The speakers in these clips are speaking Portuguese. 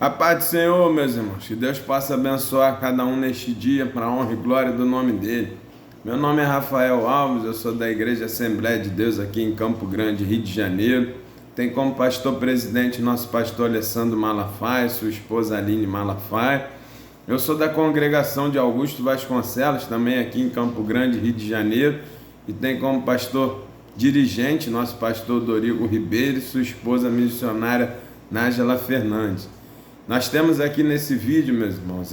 A paz do Senhor, meus irmãos, que Deus possa abençoar cada um neste dia para a honra e glória do nome dele. Meu nome é Rafael Alves, eu sou da Igreja Assembleia de Deus aqui em Campo Grande, Rio de Janeiro. Tem como pastor presidente nosso pastor Alessandro Malafaia, sua esposa Aline Malafaia. Eu sou da congregação de Augusto Vasconcelos, também aqui em Campo Grande, Rio de Janeiro. E tem como pastor dirigente nosso pastor Dorigo Ribeiro e sua esposa missionária Nájela Fernandes. Nós temos aqui nesse vídeo, meus irmãos,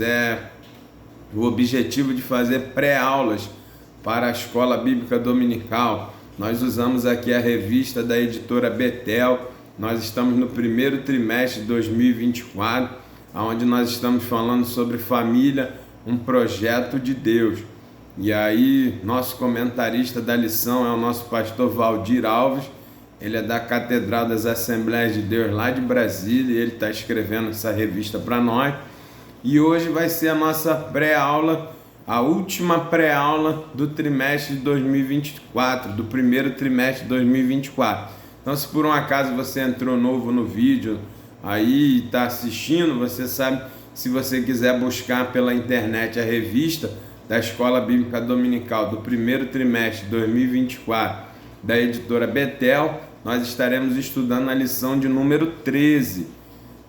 o objetivo de fazer pré-aulas para a Escola Bíblica Dominical. Nós usamos aqui a revista da editora Betel. Nós estamos no primeiro trimestre de 2024, onde nós estamos falando sobre família, um projeto de Deus. E aí, nosso comentarista da lição é o nosso pastor Valdir Alves. Ele é da Catedral das Assembleias de Deus lá de Brasília e ele está escrevendo essa revista para nós. E hoje vai ser a nossa pré-aula, a última pré-aula do trimestre de 2024, do primeiro trimestre de 2024. Então, se por um acaso você entrou novo no vídeo aí e está assistindo, você sabe, se você quiser buscar pela internet a revista da Escola Bíblica Dominical do primeiro trimestre de 2024, da editora Betel, nós estaremos estudando a lição de número 13,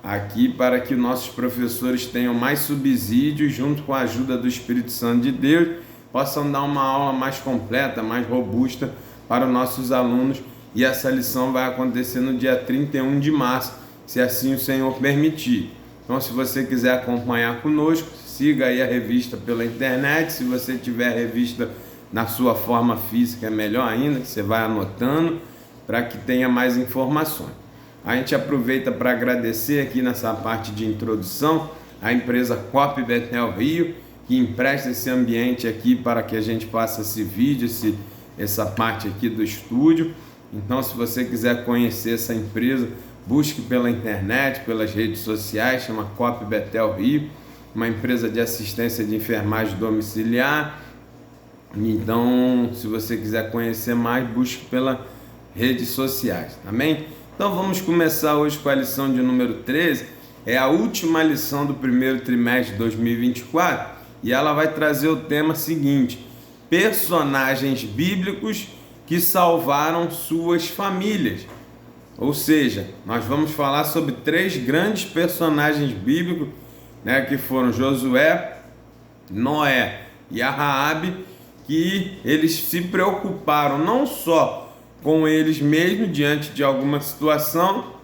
aqui para que nossos professores tenham mais subsídios, junto com a ajuda do Espírito Santo de Deus, possam dar uma aula mais completa, mais robusta para os nossos alunos, e essa lição vai acontecer no dia 31 de março, se assim o Senhor permitir. Então, se você quiser acompanhar conosco, siga aí a revista pela internet. Se você tiver a revista na sua forma física, é melhor ainda, que você vai anotando para que tenha mais informações. A gente aproveita para agradecer aqui nessa parte de introdução a empresa Coop Betel Rio, que empresta esse ambiente aqui para que a gente faça esse vídeo, essa parte aqui do estúdio. Então, se você quiser conhecer essa empresa, busque pela internet, pelas redes sociais, chama Coop Betel Rio, uma empresa de assistência de enfermagem domiciliar. Então, se você quiser conhecer mais, busque pelas redes sociais, amém? Então, vamos começar hoje com a lição de número 13, é a última lição do primeiro trimestre de 2024, e ela vai trazer o tema seguinte: personagens bíblicos que salvaram suas famílias. Ou seja, nós vamos falar sobre 3 grandes personagens bíblicos, que foram Josué, Noé e a Raabe, que eles se preocuparam não só com eles mesmos diante de alguma situação,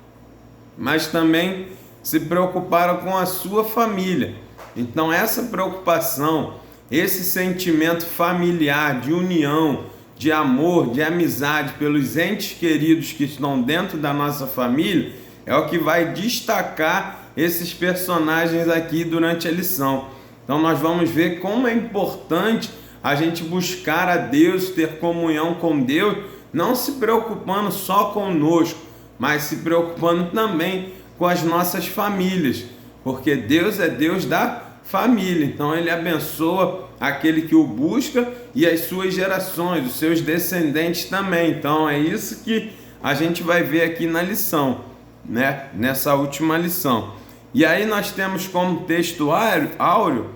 mas também se preocuparam com a sua família. Então, essa preocupação, esse sentimento familiar de união, de amor, de amizade pelos entes queridos que estão dentro da nossa família, é o que vai destacar esses personagens aqui durante a lição. Então, nós vamos ver como é importante a gente buscar a Deus, ter comunhão com Deus, não se preocupando só conosco, mas se preocupando também com as nossas famílias, porque Deus é Deus da família. Então, Ele abençoa aquele que o busca e as suas gerações, os seus descendentes também. Então, é isso que a gente vai ver aqui na lição, nessa última lição. E aí nós temos como texto áureo,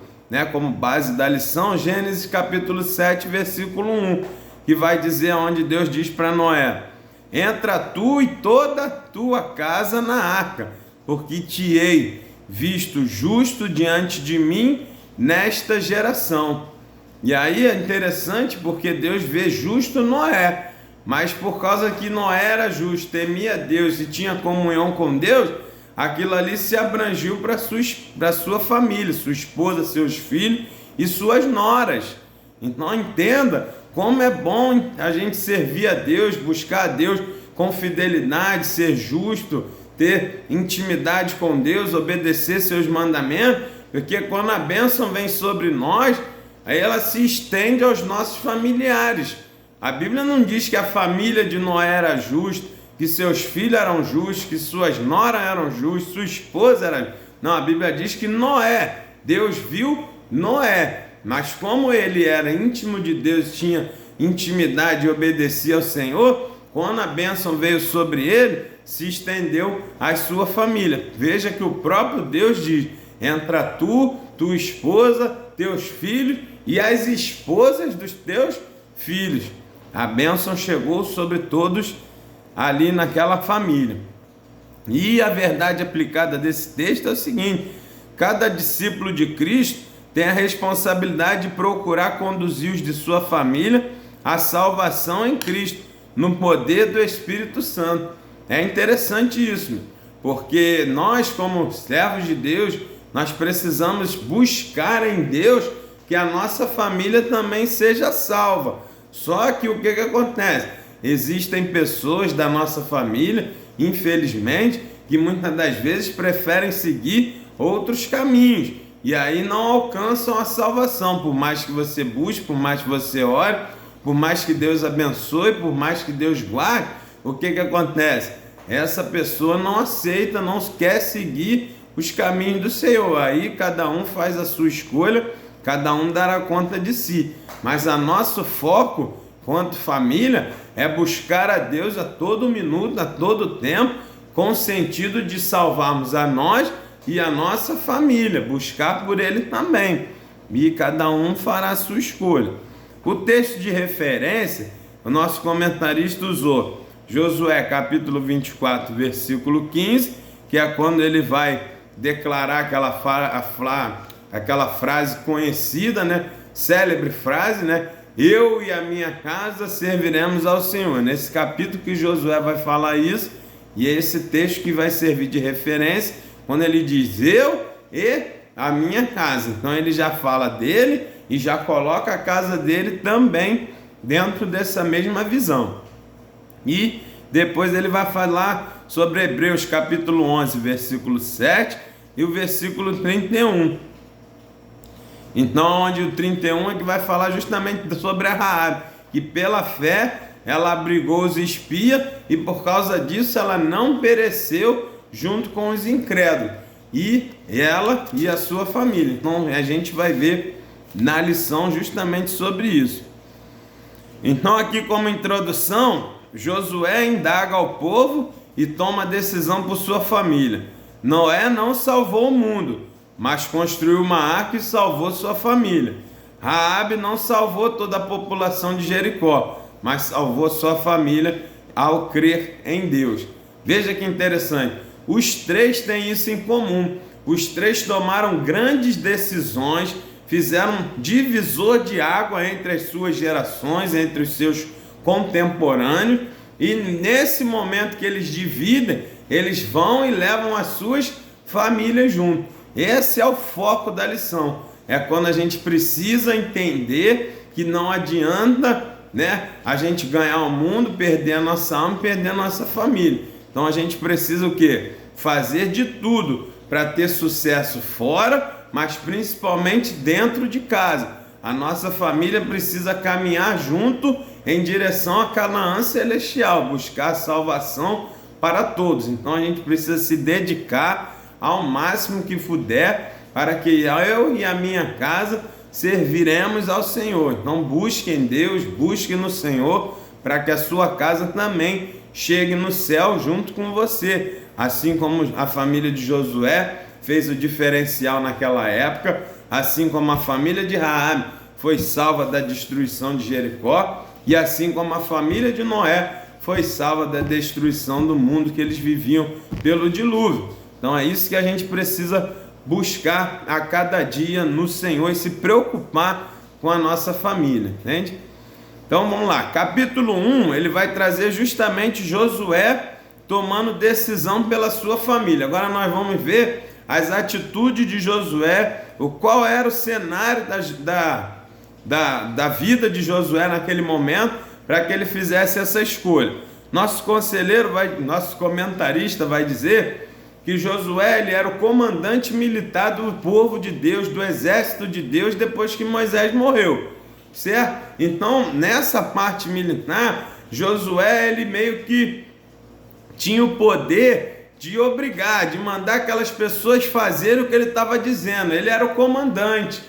como base da lição, Gênesis capítulo 7, versículo 1, que vai dizer onde Deus diz para Noé: entra tu e toda a tua casa na arca, porque te hei visto justo diante de mim nesta geração. E aí é interessante porque Deus vê justo Noé, mas por causa que Noé era justo, temia Deus e tinha comunhão com Deus, aquilo ali se abrangiu para sua família, sua esposa, seus filhos e suas noras. Então entenda como é bom a gente servir a Deus, buscar a Deus com fidelidade, ser justo, ter intimidade com Deus, obedecer seus mandamentos, porque quando a bênção vem sobre nós, aí ela se estende aos nossos familiares. A Bíblia não diz que a família de Noé era justa, que seus filhos eram justos, que suas noras eram justas, sua esposa era justa. Não, a Bíblia diz que Noé, Deus viu Noé, mas como ele era íntimo de Deus, tinha intimidade e obedecia ao Senhor, quando a bênção veio sobre ele, se estendeu à sua família. Veja que o próprio Deus diz: entra tu, tua esposa, teus filhos e as esposas dos teus filhos. A bênção chegou sobre todos ali naquela família. E a verdade aplicada desse texto é o seguinte: cada discípulo de Cristo tem a responsabilidade de procurar conduzir os de sua família à salvação em Cristo, no poder do Espírito Santo. É interessante isso, porque nós, como servos de Deus, nós precisamos buscar em Deus que a nossa família também seja salva. Só que o que acontece? Existem pessoas da nossa família, infelizmente, que muitas das vezes preferem seguir outros caminhos e aí não alcançam a salvação. Por mais que você busque, por mais que você ore, por mais que Deus abençoe, por mais que Deus guarde, o que acontece? Essa pessoa não aceita, não quer seguir os caminhos do Senhor. Aí cada um faz a sua escolha, cada um dará conta de si. Mas o nosso foco, quanto família, é buscar a Deus a todo minuto, a todo tempo, com o sentido de salvarmos a nós e a nossa família, buscar por Ele também. E cada um fará a sua escolha. O texto de referência, o nosso comentarista usou Josué capítulo 24, versículo 15, que é quando ele vai declarar aquela frase conhecida, né? Célebre frase, né? Eu e a minha casa serviremos ao Senhor. Nesse capítulo que Josué vai falar isso, e é esse texto que vai servir de referência, quando ele diz eu e a minha casa. Então ele já fala dele e já coloca a casa dele também dentro dessa mesma visão. E depois ele vai falar sobre Hebreus capítulo 11, versículo 7 e o versículo 31. Então, onde o 31 é que vai falar justamente sobre a Raabe, que pela fé ela abrigou os espias e por causa disso ela não pereceu junto com os incrédulos. E ela e a sua família. Então a gente vai ver na lição justamente sobre isso. Então aqui como introdução, Josué indaga ao povo e toma decisão por sua família. Noé não salvou o mundo, mas construiu uma arca e salvou sua família. Raabe não salvou toda a população de Jericó, mas salvou sua família ao crer em Deus. Veja que interessante, os três têm isso em comum. Os três tomaram grandes decisões, fizeram um divisor de água entre as suas gerações, entre os seus contemporâneos, e nesse momento que eles dividem, eles vão e levam as suas famílias junto. Esse é o foco da lição. É quando a gente precisa entender que não adianta, né, a gente ganhar o mundo, perder a nossa alma, perder a nossa família. Então a gente precisa o quê? Fazer de tudo para ter sucesso fora, mas principalmente dentro de casa. A nossa família precisa caminhar junto em direção a Canaã celestial, buscar a salvação para todos. Então a gente precisa se dedicar ao máximo que puder para que eu e a minha casa serviremos ao Senhor. Então busque em Deus, busque no Senhor, para que a sua casa também chegue no céu junto com você. Assim como a família de Josué fez o diferencial naquela época, assim como a família de Raabe foi salva da destruição de Jericó, e assim como a família de Noé foi salva da destruição do mundo que eles viviam pelo dilúvio. Então é isso que a gente precisa buscar a cada dia no Senhor e se preocupar com a nossa família, entende? Então vamos lá, capítulo 1, ele vai trazer justamente Josué tomando decisão pela sua família. Agora nós vamos ver as atitudes de Josué, qual era o cenário da vida de Josué naquele momento, para que ele fizesse essa escolha. Nosso conselheiro, nosso comentarista vai dizer que Josué ele era o comandante militar do povo de Deus, do exército de Deus, depois que Moisés morreu, certo? Então, nessa parte militar, Josué ele meio que tinha o poder de obrigar, de mandar aquelas pessoas fazerem o que ele estava dizendo. Ele era o comandante.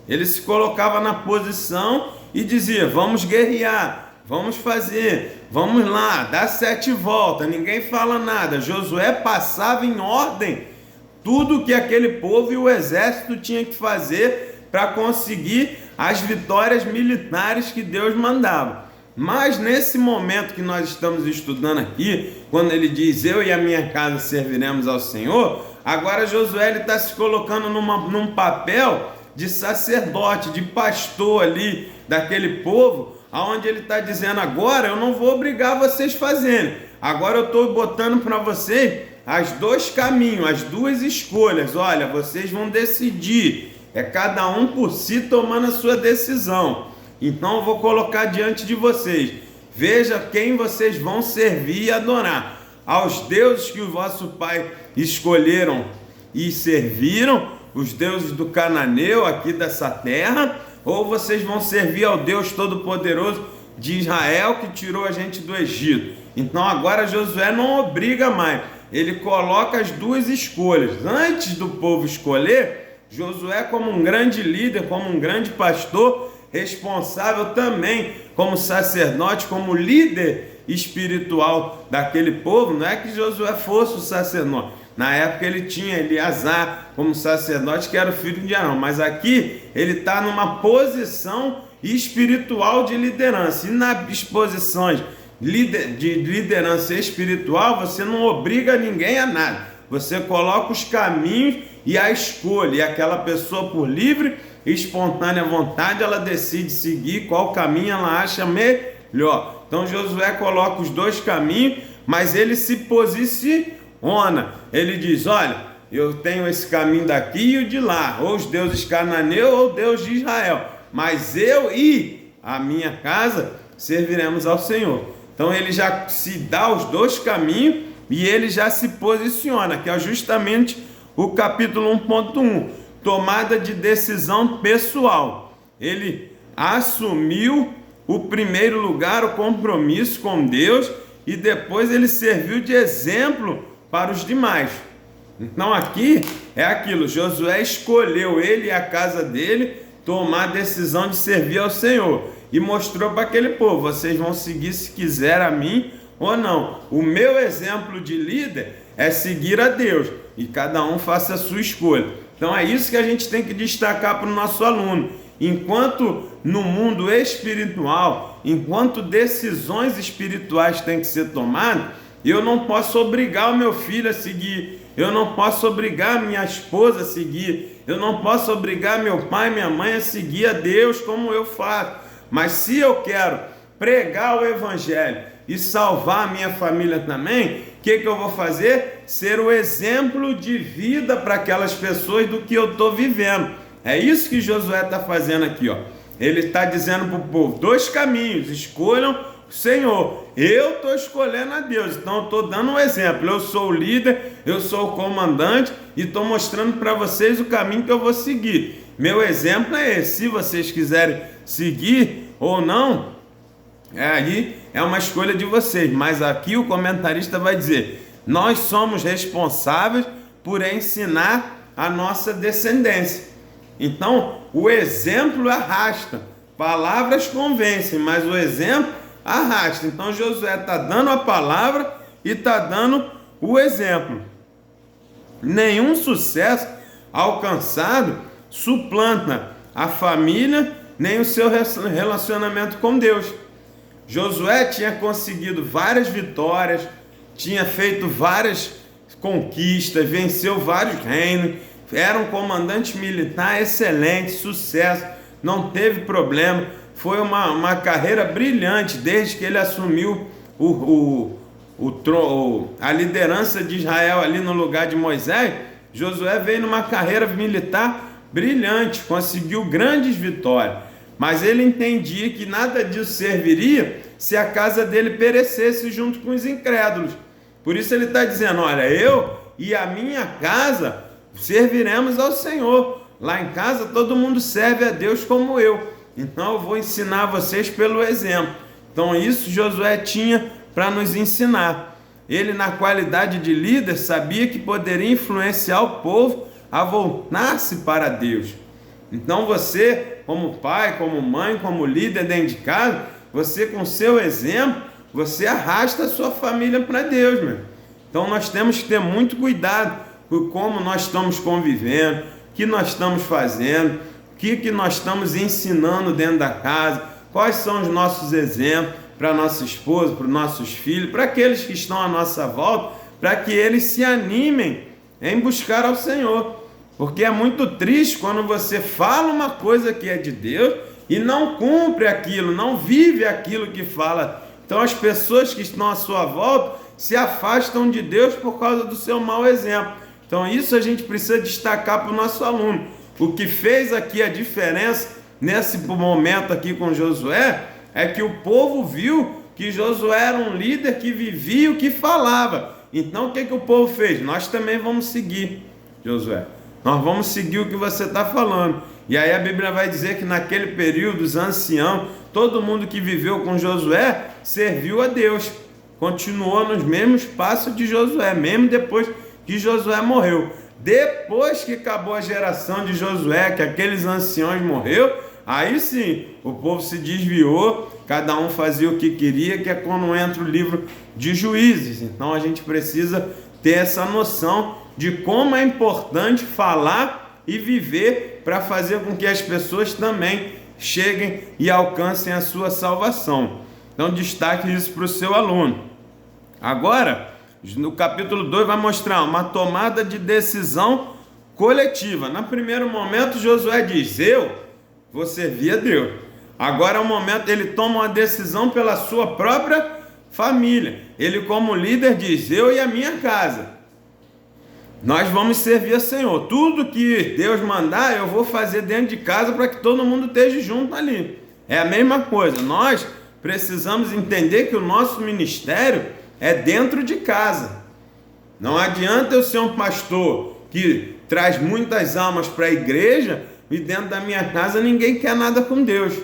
Ele se colocava na posição e dizia: vamos guerrear, vamos fazer, vamos lá, dá 7 voltas, ninguém fala nada. Josué passava em ordem tudo que aquele povo e o exército tinha que fazer para conseguir as vitórias militares que Deus mandava. Mas nesse momento que nós estamos estudando aqui, quando ele diz, eu e a minha casa serviremos ao Senhor, agora Josué está se colocando num papel de sacerdote, de pastor ali daquele povo, onde ele está dizendo, agora eu não vou obrigar vocês a fazerem, agora eu estou botando para vocês as 2 caminhos, as 2 escolhas. Olha, vocês vão decidir, é cada um por si tomando a sua decisão. Então eu vou colocar diante de vocês, veja quem vocês vão servir e adorar, aos deuses que o vosso pai escolheram e serviram, os deuses do cananeu aqui dessa terra, ou vocês vão servir ao Deus Todo-Poderoso de Israel que tirou a gente do Egito. Então agora Josué não obriga mais, ele coloca as 2 escolhas. Antes do povo escolher, Josué, como um grande líder, como um grande pastor, responsável também como sacerdote, como líder espiritual daquele povo. Não é que Josué fosse o sacerdote, na época ele tinha Eleazar como sacerdote, que era o filho de Arão, mas aqui ele está numa posição espiritual de liderança, e nas posições de liderança espiritual você não obriga ninguém a nada, você coloca os caminhos e a escolha, e aquela pessoa, por livre e espontânea vontade, ela decide seguir qual caminho ela acha melhor. Então Josué coloca os 2 caminhos, mas ele se posiciona, ele diz, olha, eu tenho esse caminho daqui e o de lá, ou os deuses cananeus ou Deus de Israel, mas eu e a minha casa serviremos ao Senhor. Então ele já se dá os 2 caminhos e ele já se posiciona, que é justamente o capítulo 1.1, tomada de decisão pessoal. Ele assumiu o primeiro lugar, o compromisso com Deus, e depois ele serviu de exemplo para os demais. Então aqui é aquilo, Josué escolheu, ele e a casa dele, tomar a decisão de servir ao Senhor, e mostrou para aquele povo, vocês vão seguir se quiser a mim ou não. O meu exemplo de líder é seguir a Deus, e cada um faça a sua escolha. Então é isso que a gente tem que destacar para o nosso aluno. Enquanto no mundo espiritual, enquanto decisões espirituais têm que ser tomadas, eu não posso obrigar o meu filho a seguir, eu não posso obrigar a minha esposa a seguir, eu não posso obrigar meu pai e minha mãe a seguir a Deus como eu faço. Mas se eu quero pregar o Evangelho e salvar a minha família também, o que eu vou fazer? Ser o exemplo de vida para aquelas pessoas do que eu estou vivendo. É isso que Josué está fazendo aqui, ó. Ele está dizendo para o povo, 2 caminhos, escolham o Senhor. Eu estou escolhendo a Deus, então eu estou dando um exemplo. Eu sou o líder, eu sou o comandante e estou mostrando para vocês o caminho que eu vou seguir. Meu exemplo é esse. Se vocês quiserem seguir ou não, aí é uma escolha de vocês, mas aqui o comentarista vai dizer, nós somos responsáveis por ensinar a nossa descendência. Então o exemplo arrasta, palavras convencem, mas o exemplo arrasta. Então Josué está dando a palavra e está dando o exemplo. Nenhum sucesso alcançado suplanta a família, nem o seu relacionamento com Deus. Josué tinha conseguido várias vitórias, tinha feito várias conquistas, venceu vários reinos, era um comandante militar excelente, sucesso, não teve problema, foi uma carreira brilhante desde que ele assumiu a liderança de Israel ali no lugar de Moisés. Josué veio numa carreira militar brilhante, conseguiu grandes vitórias, mas ele entendia que nada disso serviria se a casa dele perecesse junto com os incrédulos. Por isso ele está dizendo, olha, eu e a minha casa serviremos ao Senhor. Lá em casa todo mundo serve a Deus como eu, então eu vou ensinar vocês pelo exemplo. Então isso Josué tinha para nos ensinar. Ele, na qualidade de líder, sabia que poderia influenciar o povo a voltar-se para Deus. Então você, como pai, como mãe, como líder dentro de casa, você com seu exemplo, você arrasta a sua família para Deus, meu. Então nós temos que ter muito cuidado com como nós estamos convivendo, o que nós estamos fazendo, o que nós estamos ensinando dentro da casa, quais são os nossos exemplos para nossa esposa, para os nossos filhos, para aqueles que estão à nossa volta, para que eles se animem em buscar ao Senhor. Porque é muito triste quando você fala uma coisa que é de Deus e não cumpre aquilo, não vive aquilo que fala. Então as pessoas que estão à sua volta se afastam de Deus por causa do seu mau exemplo. Então isso a gente precisa destacar para o nosso aluno. O que fez aqui a diferença nesse momento aqui com Josué é que o povo viu que Josué era um líder que vivia o que falava. Então o que o povo fez? Nós também vamos seguir, Josué. Nós vamos seguir o que você está falando. E aí a Bíblia vai dizer que naquele período os anciãos, todo mundo que viveu com Josué, serviu a Deus. Continuou nos mesmos passos de Josué, mesmo depois que Josué morreu. Depois que acabou a geração de Josué, que aqueles anciãos morreram, aí sim, o povo se desviou, cada um fazia o que queria, que é quando entra o livro de Juízes. Então a gente precisa ter essa noção de como é importante falar e viver para fazer com que as pessoas também cheguem e alcancem a sua salvação. Então destaque isso para o seu aluno. Agora, no capítulo 2 vai mostrar uma tomada de decisão coletiva. No primeiro momento Josué diz, eu vou servir a Deus. Agora é o momento, ele toma uma decisão pela sua própria família. Ele como líder diz, eu e a minha casa, nós vamos servir ao Senhor. Tudo que Deus mandar, eu vou fazer dentro de casa para que todo mundo esteja junto ali. É a mesma coisa. Nós precisamos entender que o nosso ministério é dentro de casa. Não adianta eu ser um pastor que traz muitas almas para a igreja e dentro da minha casa ninguém quer nada com Deus.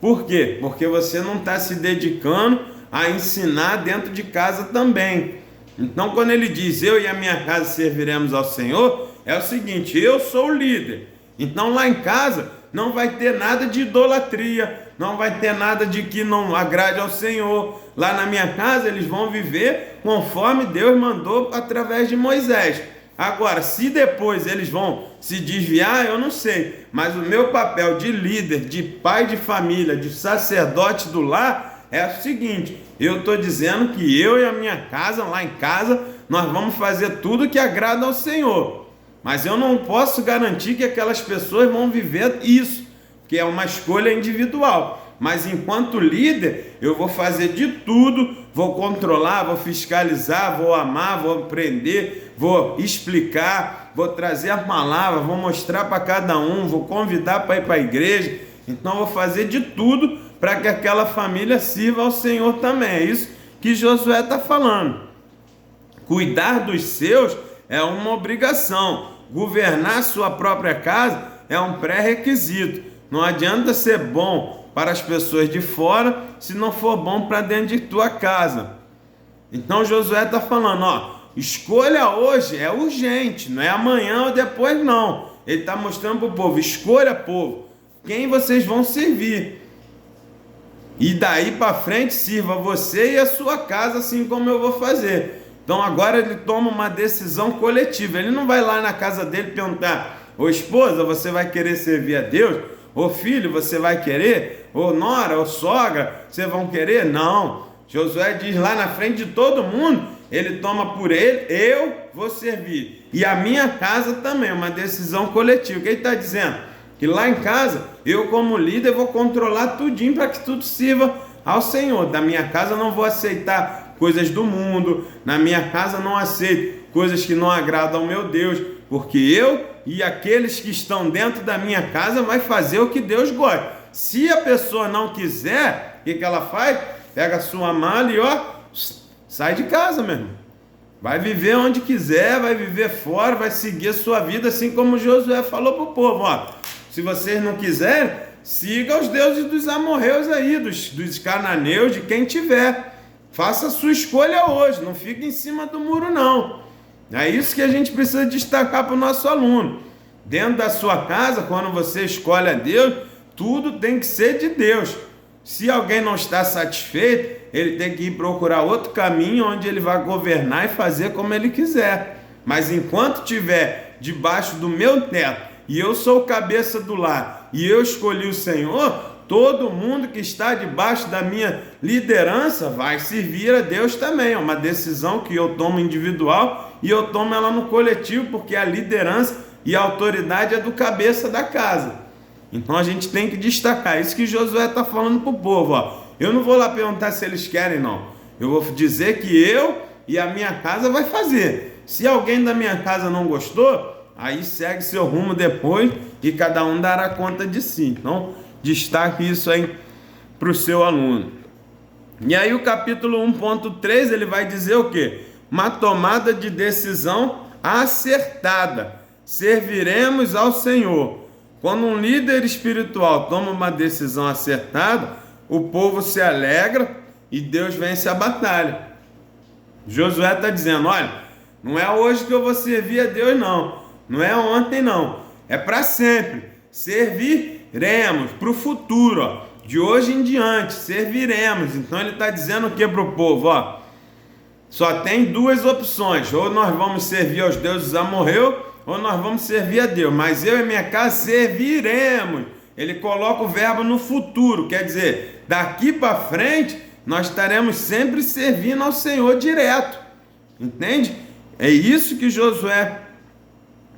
Por quê? Porque você não está se dedicando a ensinar dentro de casa também. Então, quando ele diz, eu e a minha casa serviremos ao Senhor, é o seguinte, eu sou o líder. Então, lá em casa, não vai ter nada de idolatria, não vai ter nada de que não agrade ao Senhor. Lá na minha casa, eles vão viver conforme Deus mandou através de Moisés. Agora, se depois eles vão se desviar, eu não sei. Mas o meu papel de líder, de pai de família, de sacerdote do lar, é o seguinte, eu estou dizendo que eu e a minha casa, lá em casa, nós vamos fazer tudo que agrada ao Senhor. Mas eu não posso garantir que aquelas pessoas vão viver isso, que é uma escolha individual. Mas enquanto líder, eu vou fazer de tudo, vou controlar, vou fiscalizar, vou amar, vou aprender, vou explicar, vou trazer a palavra, vou mostrar para cada um, vou convidar para ir para a igreja. Então eu vou fazer de tudo para que aquela família sirva ao Senhor também. É isso que Josué está falando. Cuidar dos seus é uma obrigação. Governar sua própria casa é um pré-requisito. Não adianta ser bom para as pessoas de fora se não for bom para dentro de tua casa. Então Josué está falando, ó, escolha hoje é urgente, não é amanhã ou depois não. Ele está mostrando para o povo, escolha povo, quem vocês vão servir. E daí para frente sirva você e a sua casa, assim como eu vou fazer. Então agora ele toma uma decisão coletiva. Ele não vai lá na casa dele perguntar, ô esposa, você vai querer servir a Deus? Ô filho, você vai querer? Ô nora, ô sogra, vocês vão querer? Não. Josué diz lá na frente de todo mundo, ele toma por ele, eu vou servir. E a minha casa também, uma decisão coletiva. O que ele está dizendo? Que lá em casa, eu como líder vou controlar tudinho para que tudo sirva ao Senhor. Da minha casa eu não vou aceitar coisas do mundo, na minha casa eu não aceito coisas que não agradam ao meu Deus, porque eu e aqueles que estão dentro da minha casa vai fazer o que Deus gosta. Se a pessoa não quiser, o que ela faz? Pega a sua mala e ó, sai de casa, meu irmão. Vai viver onde quiser, vai viver fora, vai seguir a sua vida, assim como Josué falou para o povo, ó. Se vocês não quiserem, siga os deuses dos amorreus aí, dos cananeus, de quem tiver. Faça a sua escolha hoje, não fique em cima do muro não. É isso que a gente precisa destacar para o nosso aluno. Dentro da sua casa, quando você escolhe a Deus, tudo tem que ser de Deus. Se alguém não está satisfeito, ele tem que ir procurar outro caminho onde ele vai governar e fazer como ele quiser. Mas enquanto estiver debaixo do meu teto, e eu sou o cabeça do lar, e eu escolhi o Senhor, todo mundo que está debaixo da minha liderança vai servir a Deus também. É uma decisão que eu tomo individual e eu tomo ela no coletivo, porque a liderança e a autoridade é do cabeça da casa. Então a gente tem que destacar isso que Josué está falando para o povo. Ó. Eu não vou lá perguntar se eles querem, não. Eu vou dizer que eu e a minha casa vai fazer. Se alguém da minha casa não gostou, aí segue seu rumo depois e cada um dará conta de si. Então, destaque isso aí para o seu aluno. E aí o capítulo 1.3 ele vai dizer o quê? Uma tomada de decisão acertada. Serviremos ao Senhor. Quando um líder espiritual toma uma decisão acertada, o povo se alegra e Deus vence a batalha. Josué está dizendo, olha, não é hoje que eu vou servir a Deus não, não é ontem não, é para sempre. Serviremos para o futuro, ó. De hoje em diante, serviremos. Então ele está dizendo o que para o povo? Ó? Só tem duas opções, ou nós vamos servir aos deuses amorreus, ou nós vamos servir a Deus, mas eu e minha casa serviremos. Ele coloca o verbo no futuro, quer dizer, daqui para frente, nós estaremos sempre servindo ao Senhor direto, entende? É isso que Josué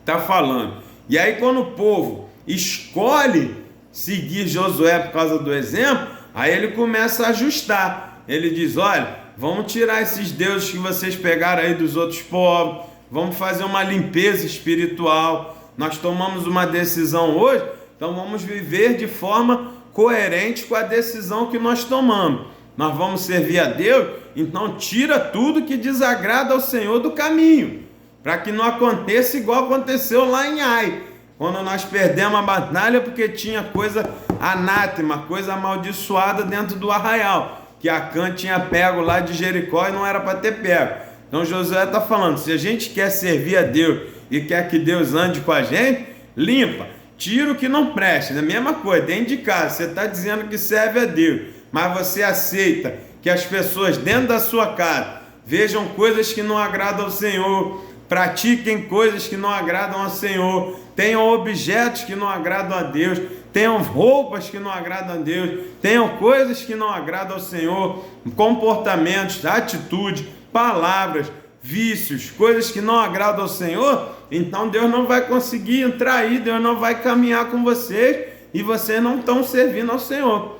está falando. E aí quando o povo escolhe seguir Josué por causa do exemplo, aí ele começa a ajustar. Ele diz, olha, vamos tirar esses deuses que vocês pegaram aí dos outros povos, vamos fazer uma limpeza espiritual. Nós tomamos uma decisão hoje, então vamos viver de forma coerente com a decisão que nós tomamos. Nós vamos servir a Deus, então tira tudo que desagrada ao Senhor do caminho, para que não aconteça igual aconteceu lá em Ai, quando nós perdemos a batalha porque tinha coisa anátema, coisa amaldiçoada dentro do arraial, que Acã tinha pego lá de Jericó e não era para ter pego. Então Josué está falando, se a gente quer servir a Deus e quer que Deus ande com a gente, limpa, tira o que não presta. É a mesma coisa, dentro de casa, você está dizendo que serve a Deus, mas você aceita que as pessoas dentro da sua casa vejam coisas que não agradam ao Senhor, pratiquem coisas que não agradam ao Senhor, tenham objetos que não agradam a Deus, tenham roupas que não agradam a Deus, tenham coisas que não agradam ao Senhor, comportamentos, atitudes, palavras, vícios, coisas que não agradam ao Senhor, então Deus não vai conseguir entrar aí, Deus não vai caminhar com vocês e vocês não estão servindo ao Senhor.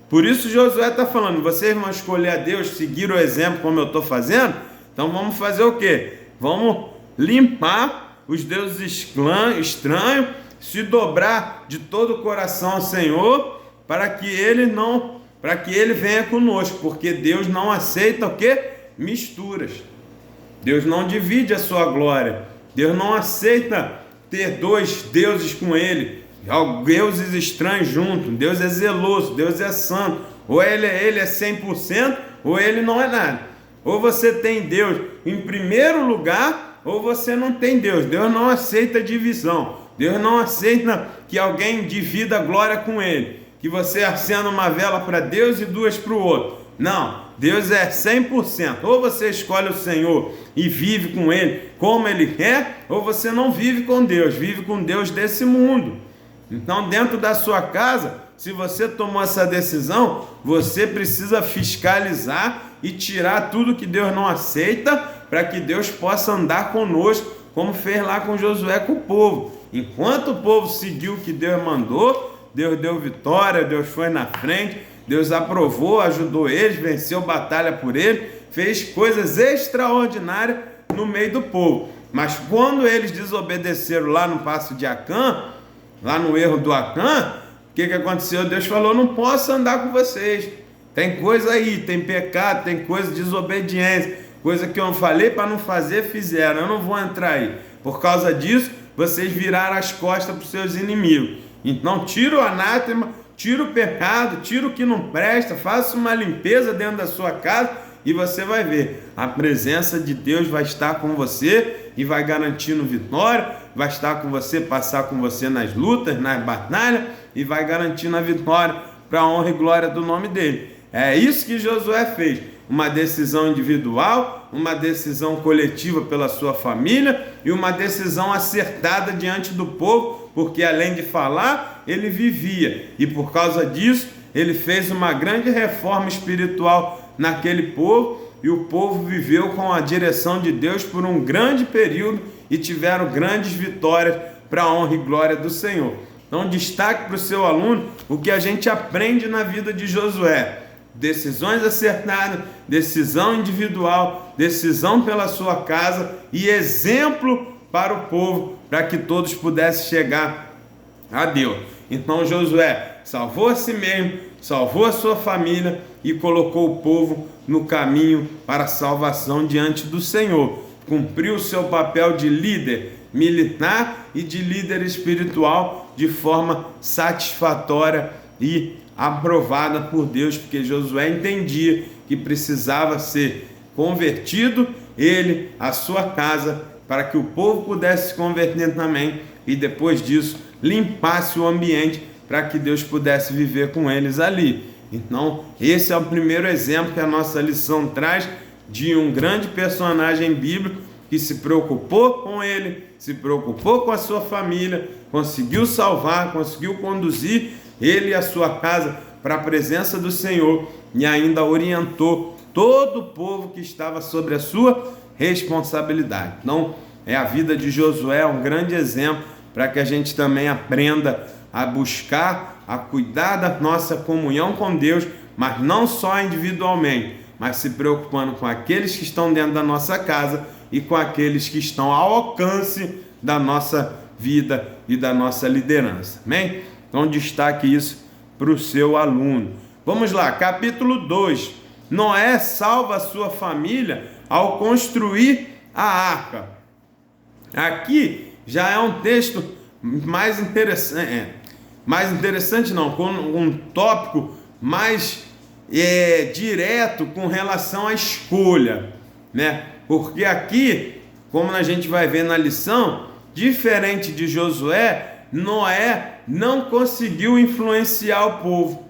Por isso Josué está falando, vocês vão escolher a Deus, seguir o exemplo como eu estou fazendo, então vamos fazer o quê? Vamos limpar os deuses estranhos, se dobrar de todo o coração ao Senhor, para que ele venha conosco, porque Deus não aceita o quê? Misturas. Deus não divide a sua glória. Deus não aceita ter dois deuses com ele, deuses estranhos juntos. Deus é zeloso, Deus é santo. Ou ele é 100%, ou ele não é nada. Ou você tem Deus em primeiro lugar, ou você não tem Deus. Deus não aceita divisão. Deus não aceita que alguém divida a glória com ele, que você acenda uma vela para Deus e duas para o outro. Não, Deus é 100%. Ou você escolhe o Senhor e vive com ele como ele quer, ou você não vive com Deus, vive com Deus desse mundo. Então, dentro da sua casa, se você tomou essa decisão, você precisa fiscalizar e tirar tudo que Deus não aceita, para que Deus possa andar conosco, como fez lá com Josué com o povo. Enquanto o povo seguiu o que Deus mandou, Deus deu vitória, Deus foi na frente, Deus aprovou, ajudou eles, venceu batalha por eles, fez coisas extraordinárias no meio do povo. Mas quando eles desobedeceram lá no passo de Acã, lá no erro do Acã, o que aconteceu? Deus falou, não posso andar com vocês. Tem coisa aí, tem pecado, tem coisa de desobediência, coisa que eu falei para não fazer, fizeram. Eu não vou entrar aí. Por causa disso, vocês viraram as costas para os seus inimigos. Então, tira o anátema, tira o pecado, tira o que não presta, faça uma limpeza dentro da sua casa e você vai ver. A presença de Deus vai estar com você e vai garantindo vitória, vai estar com você, passar com você nas lutas, nas batalhas e vai garantindo a vitória, para a honra e glória do nome dele. É isso que Josué fez. Uma decisão individual, uma decisão coletiva pela sua família e uma decisão acertada diante do povo, porque além de falar, ele vivia. E por causa disso, ele fez uma grande reforma espiritual naquele povo, e o povo viveu com a direção de Deus por um grande período e tiveram grandes vitórias para a honra e glória do Senhor. Então destaque para o seu aluno o que a gente aprende na vida de Josué: decisões acertadas, decisão individual, decisão pela sua casa e exemplo para o povo, para que todos pudessem chegar a Deus. Então Josué salvou a si mesmo, salvou a sua família e colocou o povo no caminho para a salvação diante do Senhor. Cumpriu o seu papel de líder militar e de líder espiritual de forma satisfatória e aprovada por Deus, porque Josué entendia que precisava ser convertido, ele, a sua casa, para que o povo pudesse se converter também e depois disso limpasse o ambiente para que Deus pudesse viver com eles ali. Então, esse é o primeiro exemplo que a nossa lição traz de um grande personagem bíblico que se preocupou com ele, se preocupou com a sua família, conseguiu salvar, conseguiu conduzir ele e a sua casa para a presença do Senhor e ainda orientou todo o povo que estava sobre a sua responsabilidade. Então, a vida de Josué é um grande exemplo para que a gente também aprenda a buscar, a cuidar da nossa comunhão com Deus, mas não só individualmente, mas se preocupando com aqueles que estão dentro da nossa casa e com aqueles que estão ao alcance da nossa vida e da nossa liderança. Amém? Então destaque isso para o seu aluno. Vamos lá, capítulo 2. Noé salva a sua família ao construir a arca. Aqui já é um texto mais interessante não, com um tópico mais direto com relação à escolha, né? Porque aqui, como a gente vai ver na lição, diferente de Josué, Noé não conseguiu influenciar o povo.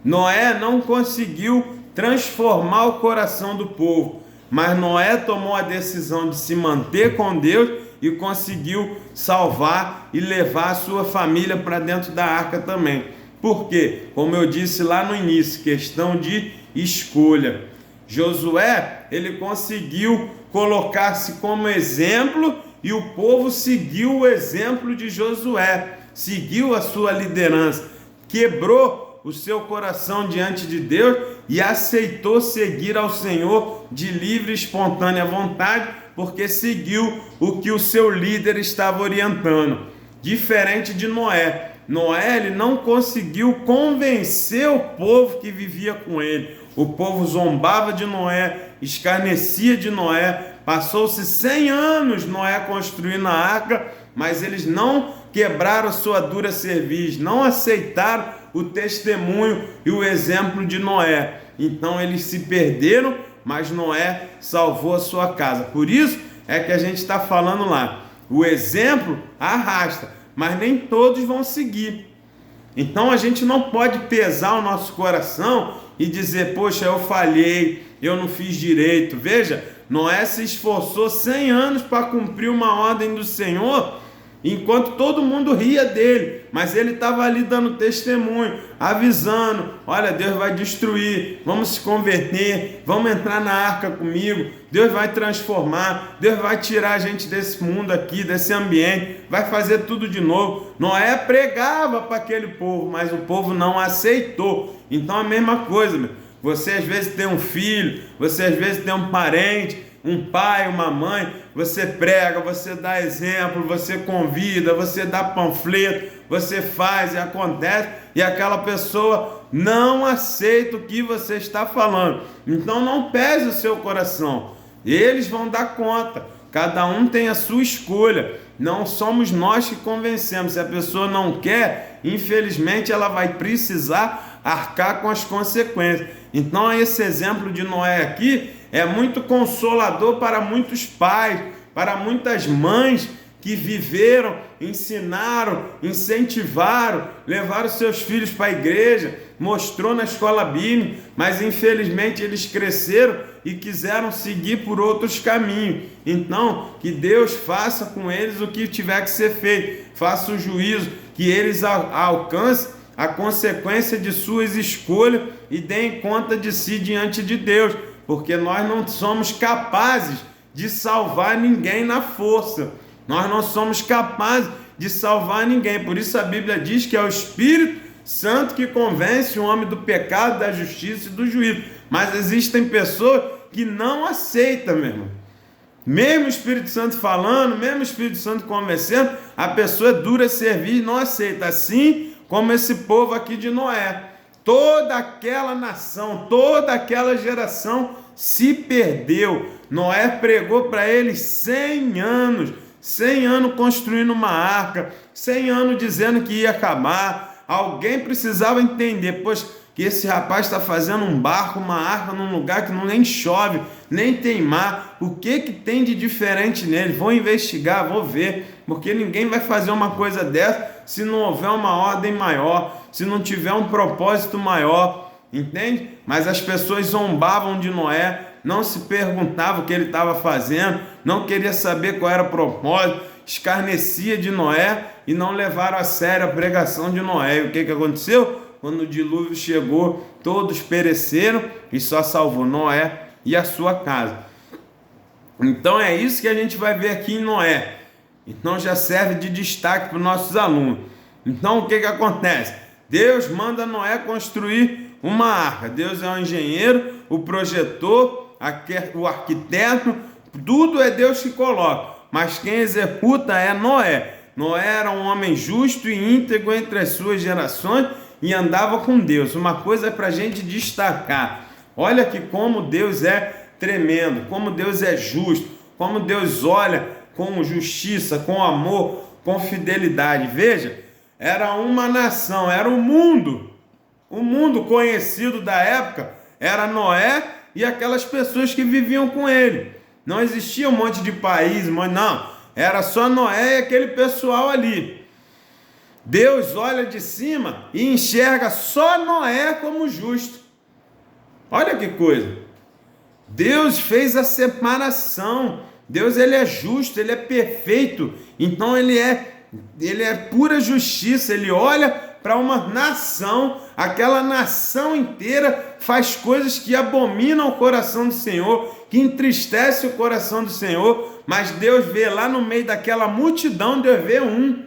Noé não conseguiu transformar o coração do povo, mas Noé tomou a decisão de se manter com Deus e conseguiu salvar e levar a sua família para dentro da arca também. Por quê? Como eu disse lá no início, questão de escolha. Josué, ele conseguiu colocar-se como exemplo e o povo seguiu o exemplo de Josué, seguiu a sua liderança, quebrou o seu coração diante de Deus e aceitou seguir ao Senhor de livre e espontânea vontade, porque seguiu o que o seu líder estava orientando. Diferente de Noé. Noé, ele não conseguiu convencer o povo que vivia com ele. O povo zombava de Noé, escarnecia de Noé. Passou-se 100 anos Noé construindo a arca, mas eles não quebraram sua dura cerviz, não aceitaram o testemunho e o exemplo de Noé. Então eles se perderam, mas Noé salvou a sua casa. Por isso é que a gente está falando lá. O exemplo arrasta, mas nem todos vão seguir. Então a gente não pode pesar o nosso coração e dizer, poxa, eu falhei, eu não fiz direito. Veja, Noé se esforçou 100 anos para cumprir uma ordem do Senhor, enquanto todo mundo ria dele, mas ele estava ali dando testemunho, avisando, olha, Deus vai destruir, vamos se converter, vamos entrar na arca comigo, Deus vai transformar, Deus vai tirar a gente desse mundo aqui, desse ambiente, vai fazer tudo de novo. Noé pregava para aquele povo, mas o povo não aceitou. Então a mesma coisa, meu. Você às vezes tem um filho, você às vezes tem um parente, um pai, uma mãe, você prega, você dá exemplo, você convida, você dá panfleto, você faz e acontece, e aquela pessoa não aceita o que você está falando. Então não pese o seu coração, eles vão dar conta, cada um tem a sua escolha, não somos nós que convencemos. Se a pessoa não quer, infelizmente ela vai precisar arcar com as consequências. Então esse exemplo de Noé aqui é muito consolador para muitos pais, para muitas mães que viveram, ensinaram, incentivaram, levaram seus filhos para a igreja, mostrou na escola bíblica, mas infelizmente eles cresceram e quiseram seguir por outros caminhos. Então, que Deus faça com eles o que tiver que ser feito, faça o juízo, que eles alcancem a consequência de suas escolhas e deem conta de si diante de Deus, porque nós não somos capazes de salvar ninguém na força. Nós não somos capazes de salvar ninguém. Por isso a Bíblia diz que é o Espírito Santo que convence o homem do pecado, da justiça e do juízo. Mas existem pessoas que não aceitam, meu irmão. Mesmo o Espírito Santo falando, mesmo o Espírito Santo convencendo, a pessoa é dura a servir e não aceita. Assim como esse povo aqui de Noé. Toda aquela nação, toda aquela geração se perdeu. Noé pregou para eles 100 anos. 100 anos construindo uma arca, 100 anos dizendo que ia acabar. Alguém precisava entender, pois que esse rapaz está fazendo um barco, uma arca num lugar que não nem chove, nem tem mar. O que tem de diferente nele? Vou investigar, vou ver, porque ninguém vai fazer uma coisa dessa se não houver uma ordem maior, se não tiver um propósito maior, entende? Mas as pessoas zombavam de Noé, não se perguntava o que ele estava fazendo, não queria saber qual era o propósito, escarnecia de Noé e não levaram a sério a pregação de Noé. E o que aconteceu? Quando o dilúvio chegou, todos pereceram e só salvou Noé e a sua casa. Então é isso que a gente vai ver aqui em Noé. Então já serve de destaque para os nossos alunos. Então o que acontece? Deus manda Noé construir uma arca. Deus é o engenheiro, o projetor, o arquiteto, tudo é Deus que coloca, mas quem executa é Noé. Noé era um homem justo e íntegro entre as suas gerações e andava com Deus. Uma coisa é para a gente destacar: olha que como Deus é tremendo, como Deus é justo, como Deus olha com justiça, com amor, com fidelidade. Veja, era uma nação, era o mundo conhecido da época, era Noé e aquelas pessoas que viviam com ele. Não existia um monte de país, não. Era só Noé e aquele pessoal ali. Deus olha de cima e enxerga só Noé como justo. Olha que coisa. Deus fez a separação. Deus, ele é justo, ele é perfeito. Então ele é pura justiça. Ele olha para uma nação, aquela nação inteira faz coisas que abominam o coração do Senhor, que entristece o coração do Senhor, mas Deus vê lá no meio daquela multidão, Deus vê um